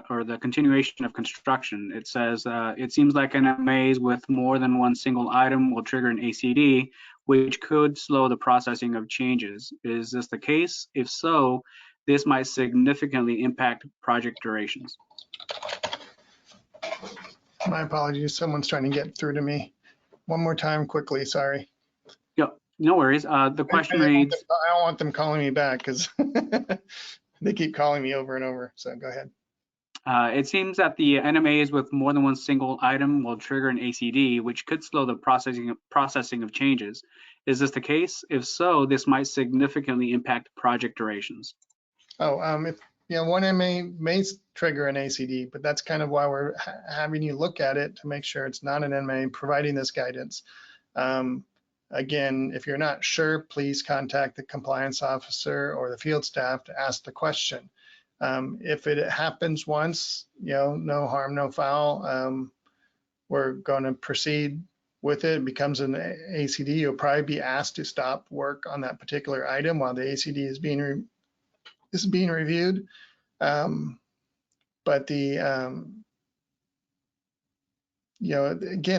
or the continuation of construction. It says, it seems like NMAs with more than one single item will trigger an ACD, which could slow the processing of changes. Is this the case? If so, this might significantly impact project durations. My apologies. Someone's trying to get through to me. One more time quickly, sorry. Yep, no worries. The question reads, I don't want them calling me back because they keep calling me over and over. So go ahead. It seems that the NMAs with more than one single item will trigger an ACD, which could slow the processing of changes. Is this the case? If so, this might significantly impact project durations. Oh, if, one MA may trigger an ACD, but that's kind of why we're having you look at it to make sure it's not an MA, providing this guidance. Again, if you're not sure, please contact the compliance officer or the field staff to ask the question. If it happens once, no harm, no foul. We're going to proceed with it. It becomes an ACD. You'll probably be asked to stop work on that particular item while the ACD is being reviewed. But again,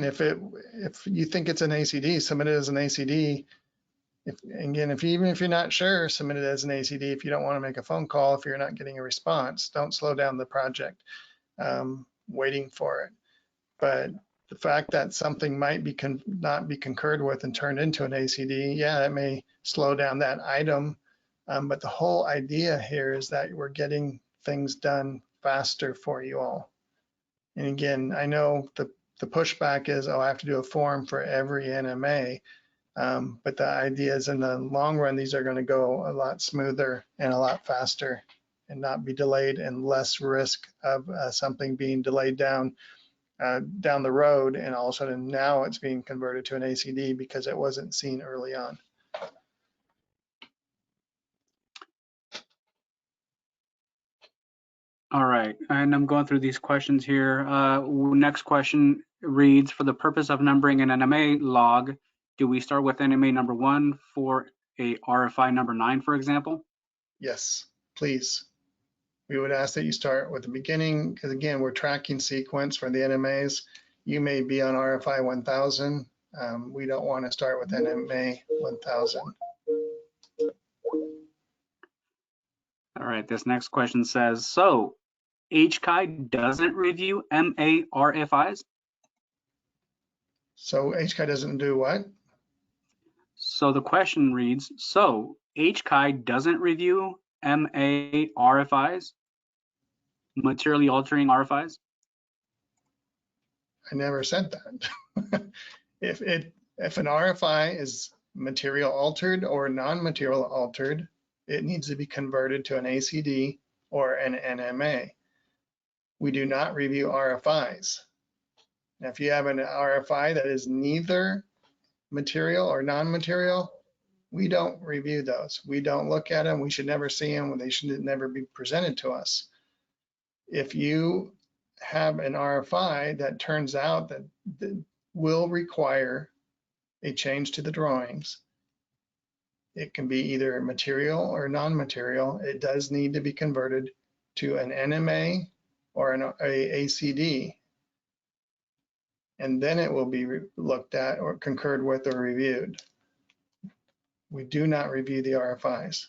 if you think it's an ACD, submit it as an ACD. Even if you're not sure, submit it as an ACD. If you don't want to make a phone call, if you're not getting a response, don't slow down the project waiting for it. But the fact that something might not be concurred with and turned into an ACD, it may slow down that item. But the whole idea here is that we're getting things done faster for you all. And again, I know the pushback is, I have to do a form for every NMA. But the idea is in the long run, these are going to go a lot smoother and a lot faster and not be delayed, and less risk of something being delayed down the road. And all of a sudden now it's being converted to an ACD because it wasn't seen early on. All right, and I'm going through these questions here. Next question reads, for the purpose of numbering an NMA log, do we start with NMA number 1 for a RFI number 9, for example? Yes, please. We would ask that you start with the beginning, because again, we're tracking sequence for the NMAs. You may be on RFI 1000. We don't want to start with NMA 1000. All right, this next question says, so HCI doesn't review MA RFIs? So HCI doesn't do what? So the question reads, so HCI doesn't review MA RFIs, materially altering RFIs? I never said that. If an RFI is material altered or non-material altered, it needs to be converted to an ACD or an NMA. We do not review RFIs. Now, if you have an RFI that is neither material or non-material, we don't review those. We don't look at them. We should never see them. They should never be presented to us. If you have an RFI that turns out that will require a change to the drawings, it can be either material or non-material. It does need to be converted to an NMA or an ACD, and then it will be looked at or concurred with or reviewed. We do not review the RFIs.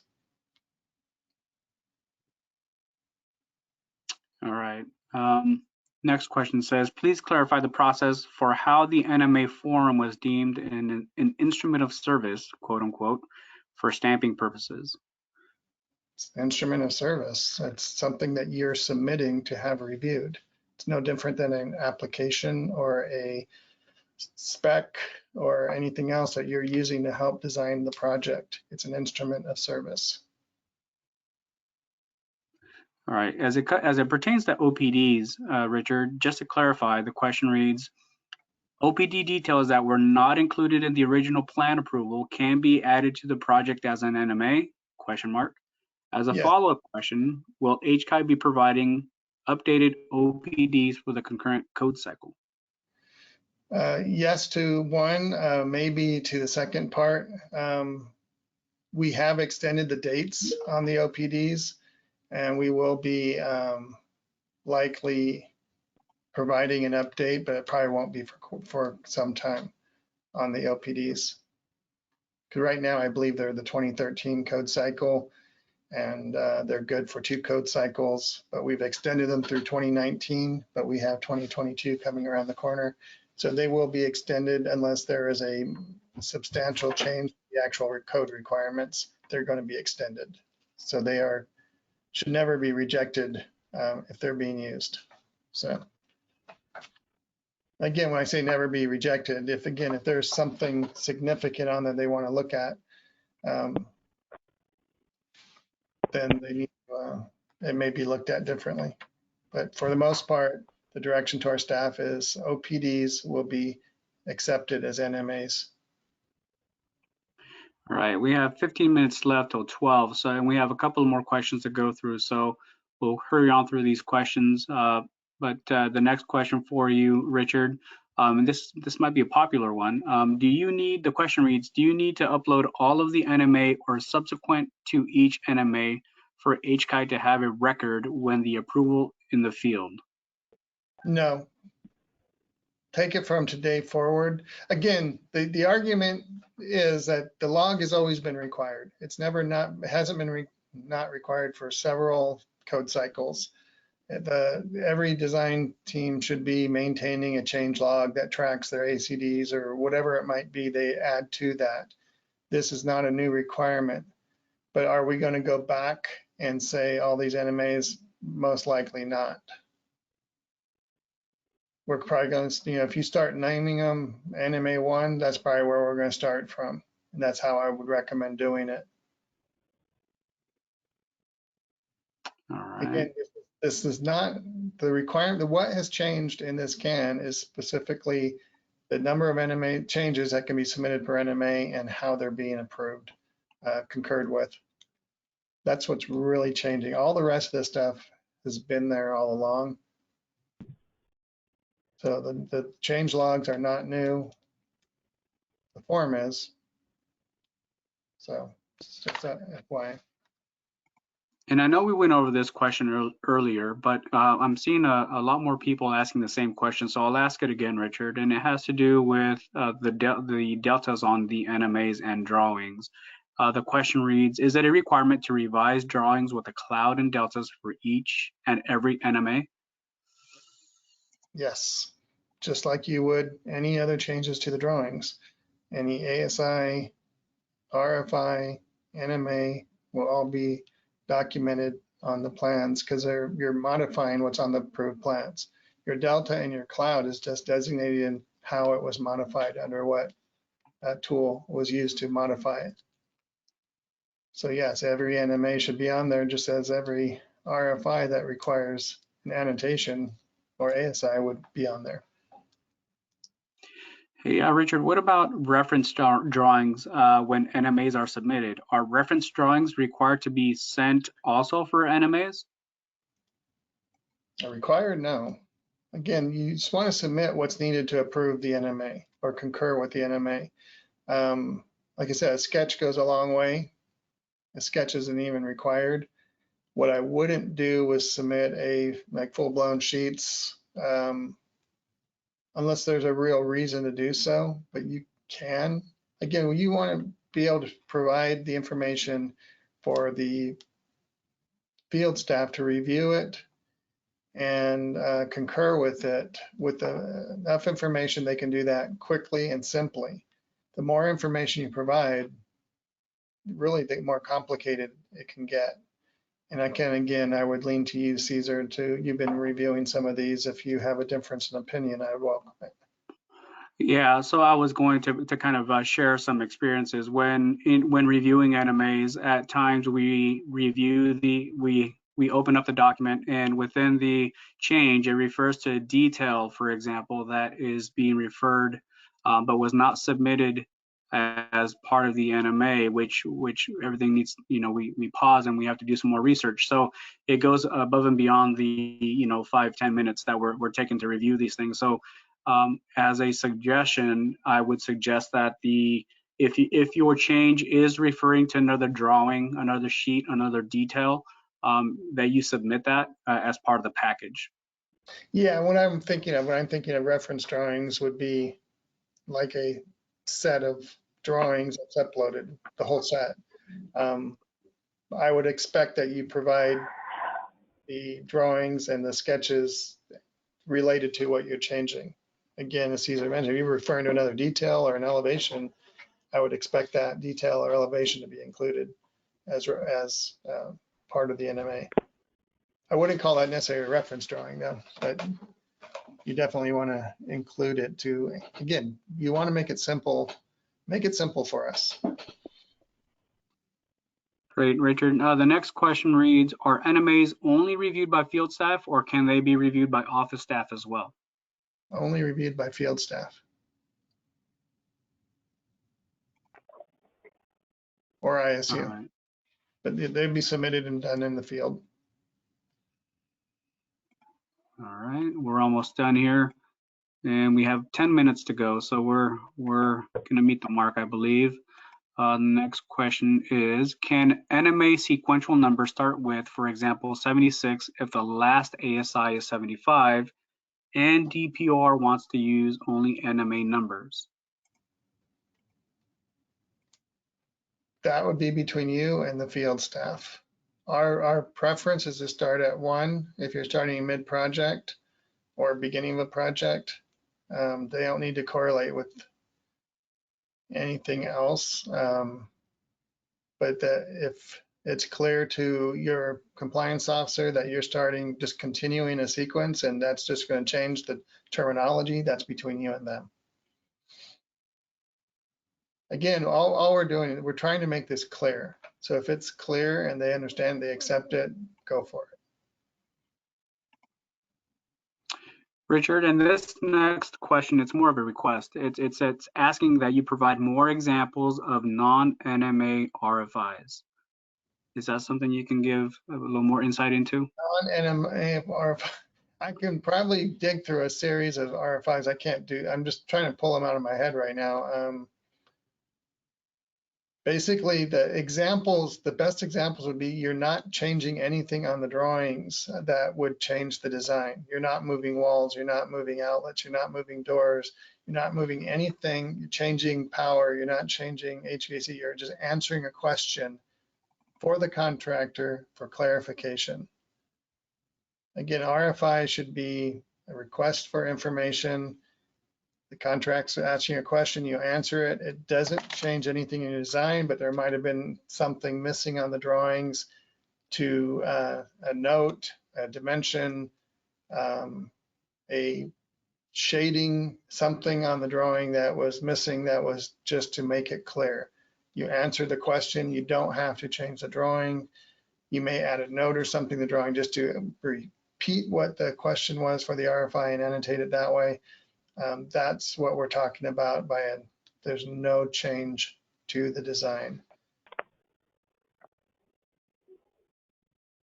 All right. Next question says, please clarify the process for how the NMA form was deemed an instrument of service, quote unquote, for stamping purposes. It's an instrument of service. It's something that you're submitting to have reviewed. It's no different than an application or a spec or anything else that you're using to help design the project. It's an instrument of service. All right, as it pertains to OPDs, Richard, just to clarify, the question reads, OPD details that were not included in the original plan approval can be added to the project as an NMA, question mark. As a follow-up question, will HCI be providing updated OPDs for the concurrent code cycle? Yes to one, maybe to the second part. We have extended the dates on the OPDs, and we will be likely providing an update, but it probably won't be for some time on the OPDs. Because right now, I believe they're the 2013 code cycle, and they're good for 2 code cycles, but we've extended them through 2019, but we have 2022 coming around the corner. So they will be extended unless there is a substantial change to the actual code requirements. They're going to be extended. So they should never be rejected if they're being used. So again, when I say never be rejected, if there's something significant on that they want to look at, then they need to it may be looked at differently. But for the most part, the direction to our staff is OPDs will be accepted as NMAs. All right, we have 15 minutes left till 12, so and we have a couple more questions to go through, so we'll hurry on through these questions. But the next question for you, Richard, and this might be a popular one. The question reads, do you need to upload all of the NMA or subsequent to each NMA for HCI to have a record when the approval in the field? No. Take it from today forward. Again, the argument is that the log has always been required. It's never not, hasn't been not required for several code cycles. Every design team should be maintaining a change log that tracks their ACDs or whatever it might be they add to that. This is not a new requirement, but are we going to go back and say all these NMAs? Most likely not. We're probably going to, if you start naming them NMA 1, that's probably where we're going to start from. And that's how I would recommend doing it. All right. Again, this is not the requirement. What has changed in this CAN is specifically the number of NMA changes that can be submitted per NMA and how they're being approved, concurred with. That's what's really changing. All the rest of this stuff has been there all along. So the change logs are not new. The form is. So it's just a FYI. And I know we went over this question earlier, but I'm seeing a lot more people asking the same question. So I'll ask it again, Richard. And it has to do with the deltas on the NMAs and drawings. The question reads, is it a requirement to revise drawings with a cloud and deltas for each and every NMA? Yes, just like you would any other changes to the drawings. Any ASI, RFI, NMA will all be documented on the plans because you're modifying what's on the approved plans. Your delta and your cloud is just designating how it was modified under what tool was used to modify it. So yes, every NMA should be on there, just as every RFI that requires an annotation or ASI would be on there. Hey, Richard, what about reference drawings when NMAs are submitted? Are reference drawings required to be sent also for NMAs? Required? No. Again, you just want to submit what's needed to approve the NMA or concur with the NMA. Like I said, a sketch goes a long way. A sketch isn't even required. What I wouldn't do was submit like full-blown sheets unless there's a real reason to do so, but you can. Again, you want to be able to provide the information for the field staff to review it and concur with it with enough information they can do that quickly and simply. The more information you provide, really the more complicated it can get. And again, I would lean to you, Cesar, you've been reviewing some of these. If you have a difference in opinion, I would welcome it. Yeah, so I was going to kind of share some experiences when reviewing NMAs. At times we we open up the document, and within the change, it refers to a detail, for example, that is being referred but was not submitted as part of the NMA, which everything needs, we pause and we have to do some more research. So it goes above and beyond the 5-10 minutes that we're taking to review these things. So as a suggestion, I would suggest that if your change is referring to another drawing, another sheet, another detail, that you submit that as part of the package. Yeah, when I'm thinking of reference drawings would be like a set of drawings that's uploaded, the whole set. I would expect that you provide the drawings and the sketches related to what you're changing. Again, as Cesar mentioned, if you're referring to another detail or an elevation, I would expect that detail or elevation to be included as part of the NMA. I wouldn't call that necessarily a reference drawing though, but you definitely want to include it to, again, you want to make it simple for us. Great, Richard. The next question reads, are NMAs only reviewed by field staff or can they be reviewed by office staff as well? Only reviewed by field staff. Or ISU. All right. But they'd be submitted and done in the field. All right, we're almost done here. And we have 10 minutes to go, so we're gonna meet the mark, I believe. Next question is, can NMA sequential numbers start with, for example, 76 if the last ASI is 75 and DPOR wants to use only NMA numbers? That would be between you and the field staff. Our preference is to start at 1 if you're starting mid-project or beginning of a project. They don't need to correlate with anything else. But if it's clear to your compliance officer that you're starting, just continuing a sequence, and that's just going to change the terminology, that's between you and them. Again, all we're doing, we're trying to make this clear. So if it's clear and they understand, they accept it, go for it. Richard, and this next question, it's more of a request. It's asking that you provide more examples of non-NMA RFIs. Is that something you can give a little more insight into? Non-NMA RFI, I can probably dig through a series of RFIs. I can't do, I'm just trying to pull them out of my head right now. Basically, the best examples would be you're not changing anything on the drawings that would change the design. You're not moving walls, you're not moving outlets, you're not moving doors, you're not moving anything, you're changing power, you're not changing HVAC, you're just answering a question for the contractor for clarification. Again, RFI should be a request for information. The contract's asking a question, you answer it. It doesn't change anything in your design, but there might have been something missing on the drawings to a note, a dimension, a shading, something on the drawing that was missing that was just to make it clear. You answer the question, you don't have to change the drawing. You may add a note or something to the drawing just to repeat what the question was for the RFI and annotate it that way. That's what we're talking about by there's no change to the design.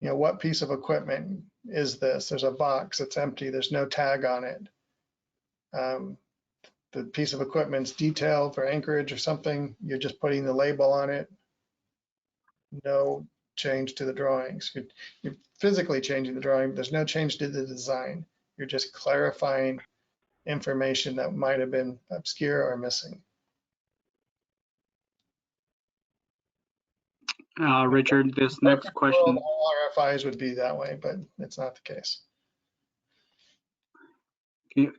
You know, what piece of equipment is this? There's a box, it's empty, there's no tag on it. The piece of equipment's detailed for anchorage or something, you're just putting the label on it. No change to the drawings. You're physically changing the drawing, there's no change to the design. You're just clarifying information that might have been obscure or missing. Richard, this next question. All RFIs would be that way, but it's not the case.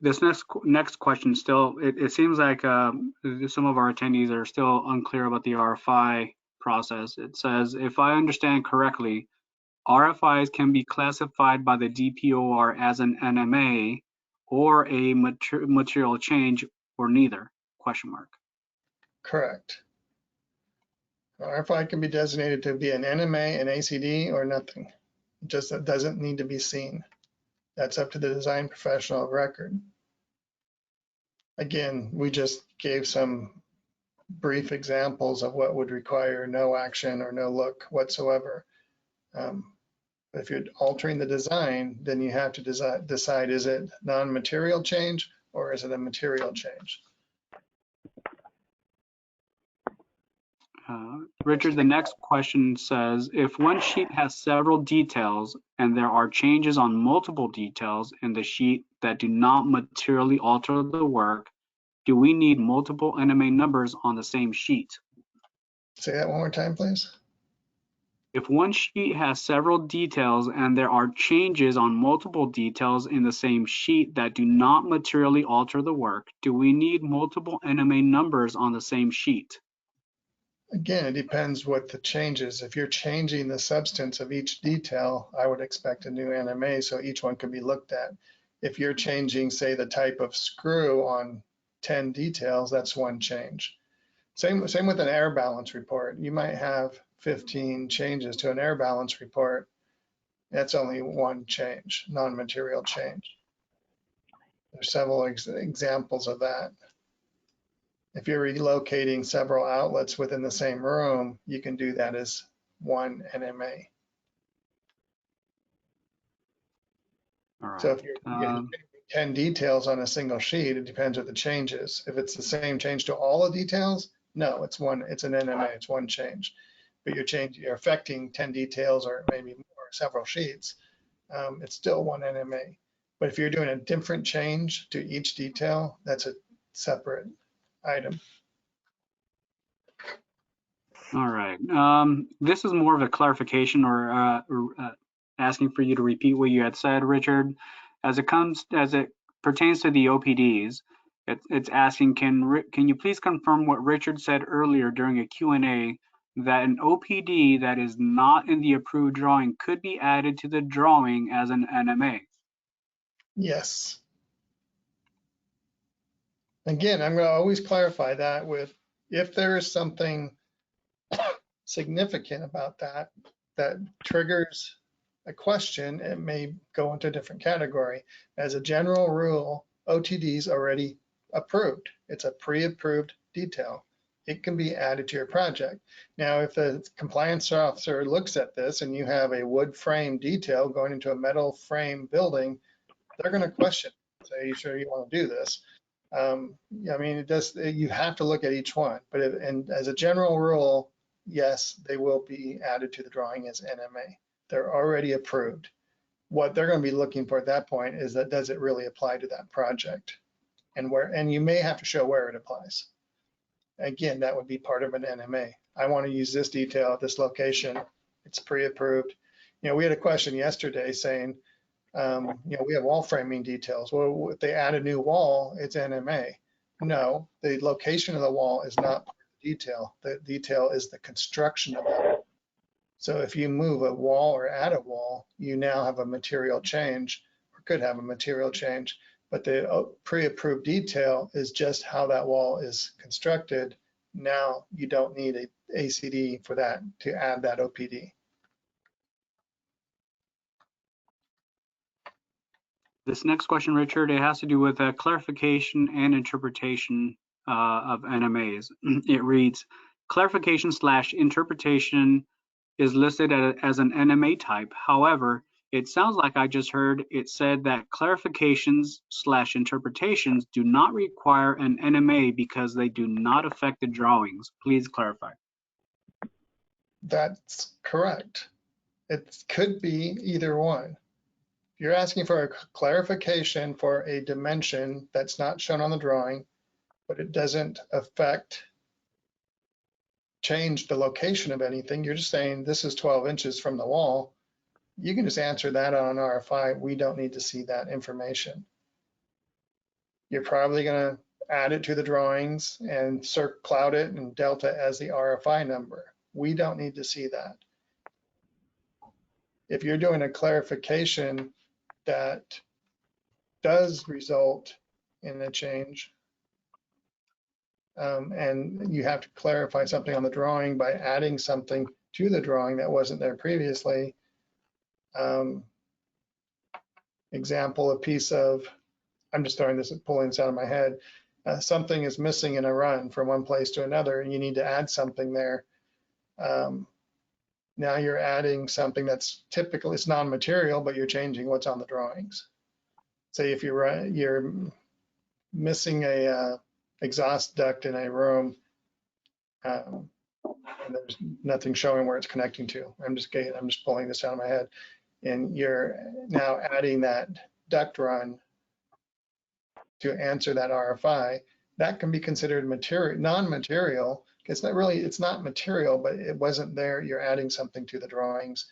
This next question still, it seems like some of our attendees are still unclear about the RFI process. It says, if I understand correctly, RFIs can be classified by the DPOR as an NMA or a material change or neither, question mark. Correct. RFI can be designated to be an NMA, an ACD, or nothing. It just doesn't need to be seen. That's up to the design professional of record. Again, we just gave some brief examples of what would require no action or no look whatsoever. If you're altering the design, then you have to decide, is it non-material change or is it a material change? Richard, the next question says, if one sheet has several details and there are changes on multiple details in the sheet that do not materially alter the work, do we need multiple NMA numbers on the same sheet? Say that one more time, please. If one sheet has several details and there are changes on multiple details in the same sheet that do not materially alter the work, do we need multiple NMA numbers on the same sheet? Again, it depends what the change is. If you're changing the substance of each detail, I would expect a new NMA so each one can be looked at. If you're changing, say, the type of screw on 10 details, that's one change. Same with an air balance report. You might have 15 changes to an air balance report, that's only one change, non-material change. There's several examples of that. If you're relocating several outlets within the same room, you can do that as one NMA. All right. So if you're getting 10 details on a single sheet, it depends what the change is. If it's the same change to all the details, no, it's an NMA, it's one change. But you're affecting 10 details or maybe more, several sheets, it's still one NMA. But if you're doing a different change to each detail, that's a separate item. All right. This is more of a clarification or asking for you to repeat what you had said, Richard. As it pertains to the OPDs, it's asking, can you please confirm what Richard said earlier during a Q&A, that an OPD that is not in the approved drawing could be added to the drawing as an NMA? Yes. Again, I'm going to always clarify that with, if there is something significant about that triggers a question, it may go into a different category. As a general rule, OTD's already approved. It's a pre-approved detail. It can be added to your project. Now, if the compliance officer looks at this and you have a wood frame detail going into a metal frame building, they're going to question, say, are you sure you want to do this? I mean, you have to look at each one, but and as a general rule, yes, they will be added to the drawing as NMA. They're already approved. What they're going to be looking for at that point is that, does it really apply to that project? And you may have to show where it applies. Again, that would be part of an NMA. I want to use this detail at this location. It's pre-approved. We had a question yesterday saying, we have wall framing details. Well, if they add a new wall, it's NMA. No, the location of the wall is not the detail. The detail is the construction of it. So if you move a wall or add a wall, you now have a material change, or could have a material change. But the pre-approved detail is just how that wall is constructed. Now you don't need a ACD for that to add that OPD. This next question, Richard, it has to do with clarification and interpretation of NMAs. It reads, clarification/interpretation is listed as an NMA type. However, it sounds like I just heard it said that clarifications/interpretations do not require an NMA because they do not affect the drawings. Please clarify. That's correct. It could be either one. You're asking for a clarification for a dimension that's not shown on the drawing, but it doesn't change the location of anything. You're just saying this is 12 inches from the wall. You can just answer that on an RFI. We don't need to see that information. You're probably going to add it to the drawings and cloud it and delta as the RFI number. We don't need to see that. If you're doing a clarification that does result in a change, and you have to clarify something on the drawing by adding something to the drawing that wasn't there previously. Example, a piece of, I'm just pulling this out of my head, something is missing in a run from one place to another, and you need to add something there. Now you're adding something that's typically, it's non-material, but you're changing what's on the drawings. Say if you're missing a exhaust duct in a room, and there's nothing showing where it's connecting to. I'm just pulling this out of my head, and you're now adding that duct run to answer that RFI. That can be considered non-material. It's not material, but it wasn't there. You're adding something to the drawings.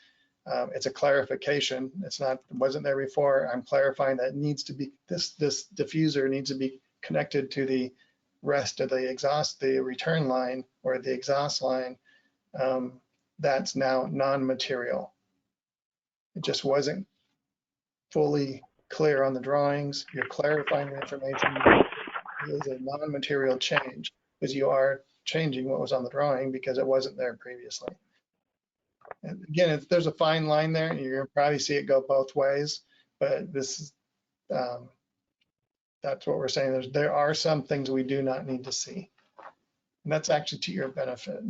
It's a clarification. It wasn't there before. I'm clarifying that needs to be, this diffuser needs to be connected to the rest of the return line or the exhaust line. That's now non-material. It just wasn't fully clear on the drawings. You're clarifying the information. It is a non-material change because you are changing what was on the drawing because it wasn't there previously. And again, there's a fine line there. You're gonna probably see it go both ways, but this is, that's what we're saying. There are some things we do not need to see. And that's actually to your benefit.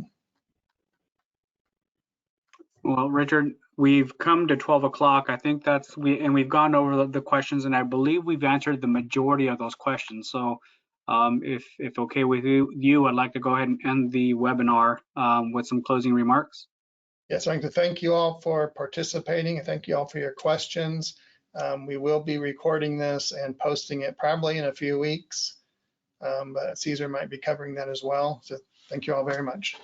Well, Richard, we've come to 12 o'clock. I think we've gone over the questions, and I believe we've answered the majority of those questions. So if okay with you, I'd like to go ahead and end the webinar with some closing remarks. Yes, I'd like to thank you all for participating and thank you all for your questions. We will be recording this and posting it probably in a few weeks, but Caesar might be covering that as well. So thank you all very much.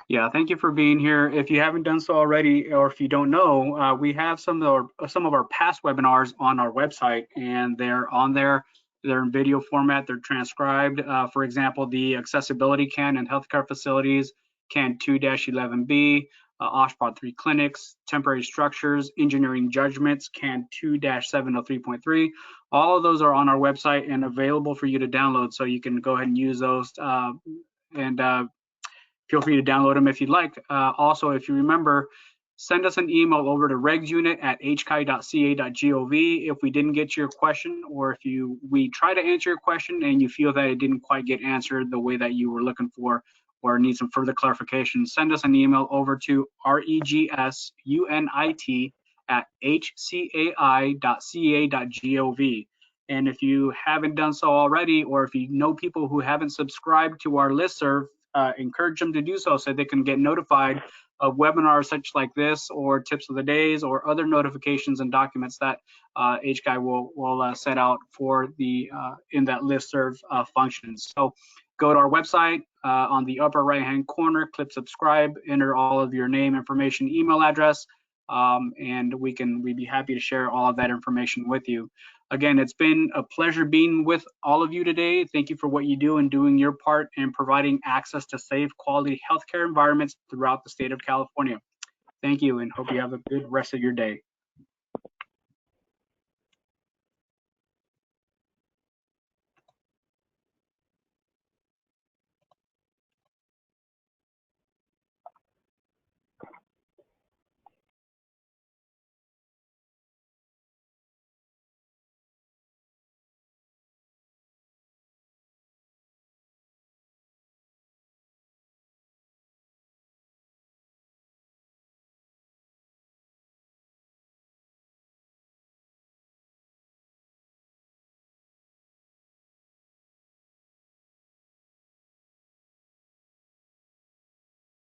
Yeah, thank you for being here. If you haven't done so already, or if you don't know, we have some of our past webinars on our website, and they're on there. They're in video format. They're transcribed. For example, the accessibility CAN in healthcare facilities, CAN 2-11B, OSHPD 3 clinics, temporary structures, engineering judgments, CAN 2-703.3. All of those are on our website and available for you to download, so you can go ahead and use those feel free to download them if you'd like. Also, if you remember, send us an email over to regsunit@hchi.ca.gov if we didn't get your question, or if we try to answer your question and you feel that it didn't quite get answered the way that you were looking for, or need some further clarification, send us an email over to regsunit@hcai.ca.gov. And if you haven't done so already, or if you know people who haven't subscribed to our listserv, encourage them to do so they can get notified of webinars such like this, or tips of the days, or other notifications and documents that HCI will set out for in that listserv functions. So go to our website, on the upper right hand corner, click subscribe, enter all of your name, information, email address, and we'd be happy to share all of that information with you. Again, it's been a pleasure being with all of you today. Thank you for what you do and doing your part in providing access to safe, quality healthcare environments throughout the state of California. Thank you, and hope you have a good rest of your day.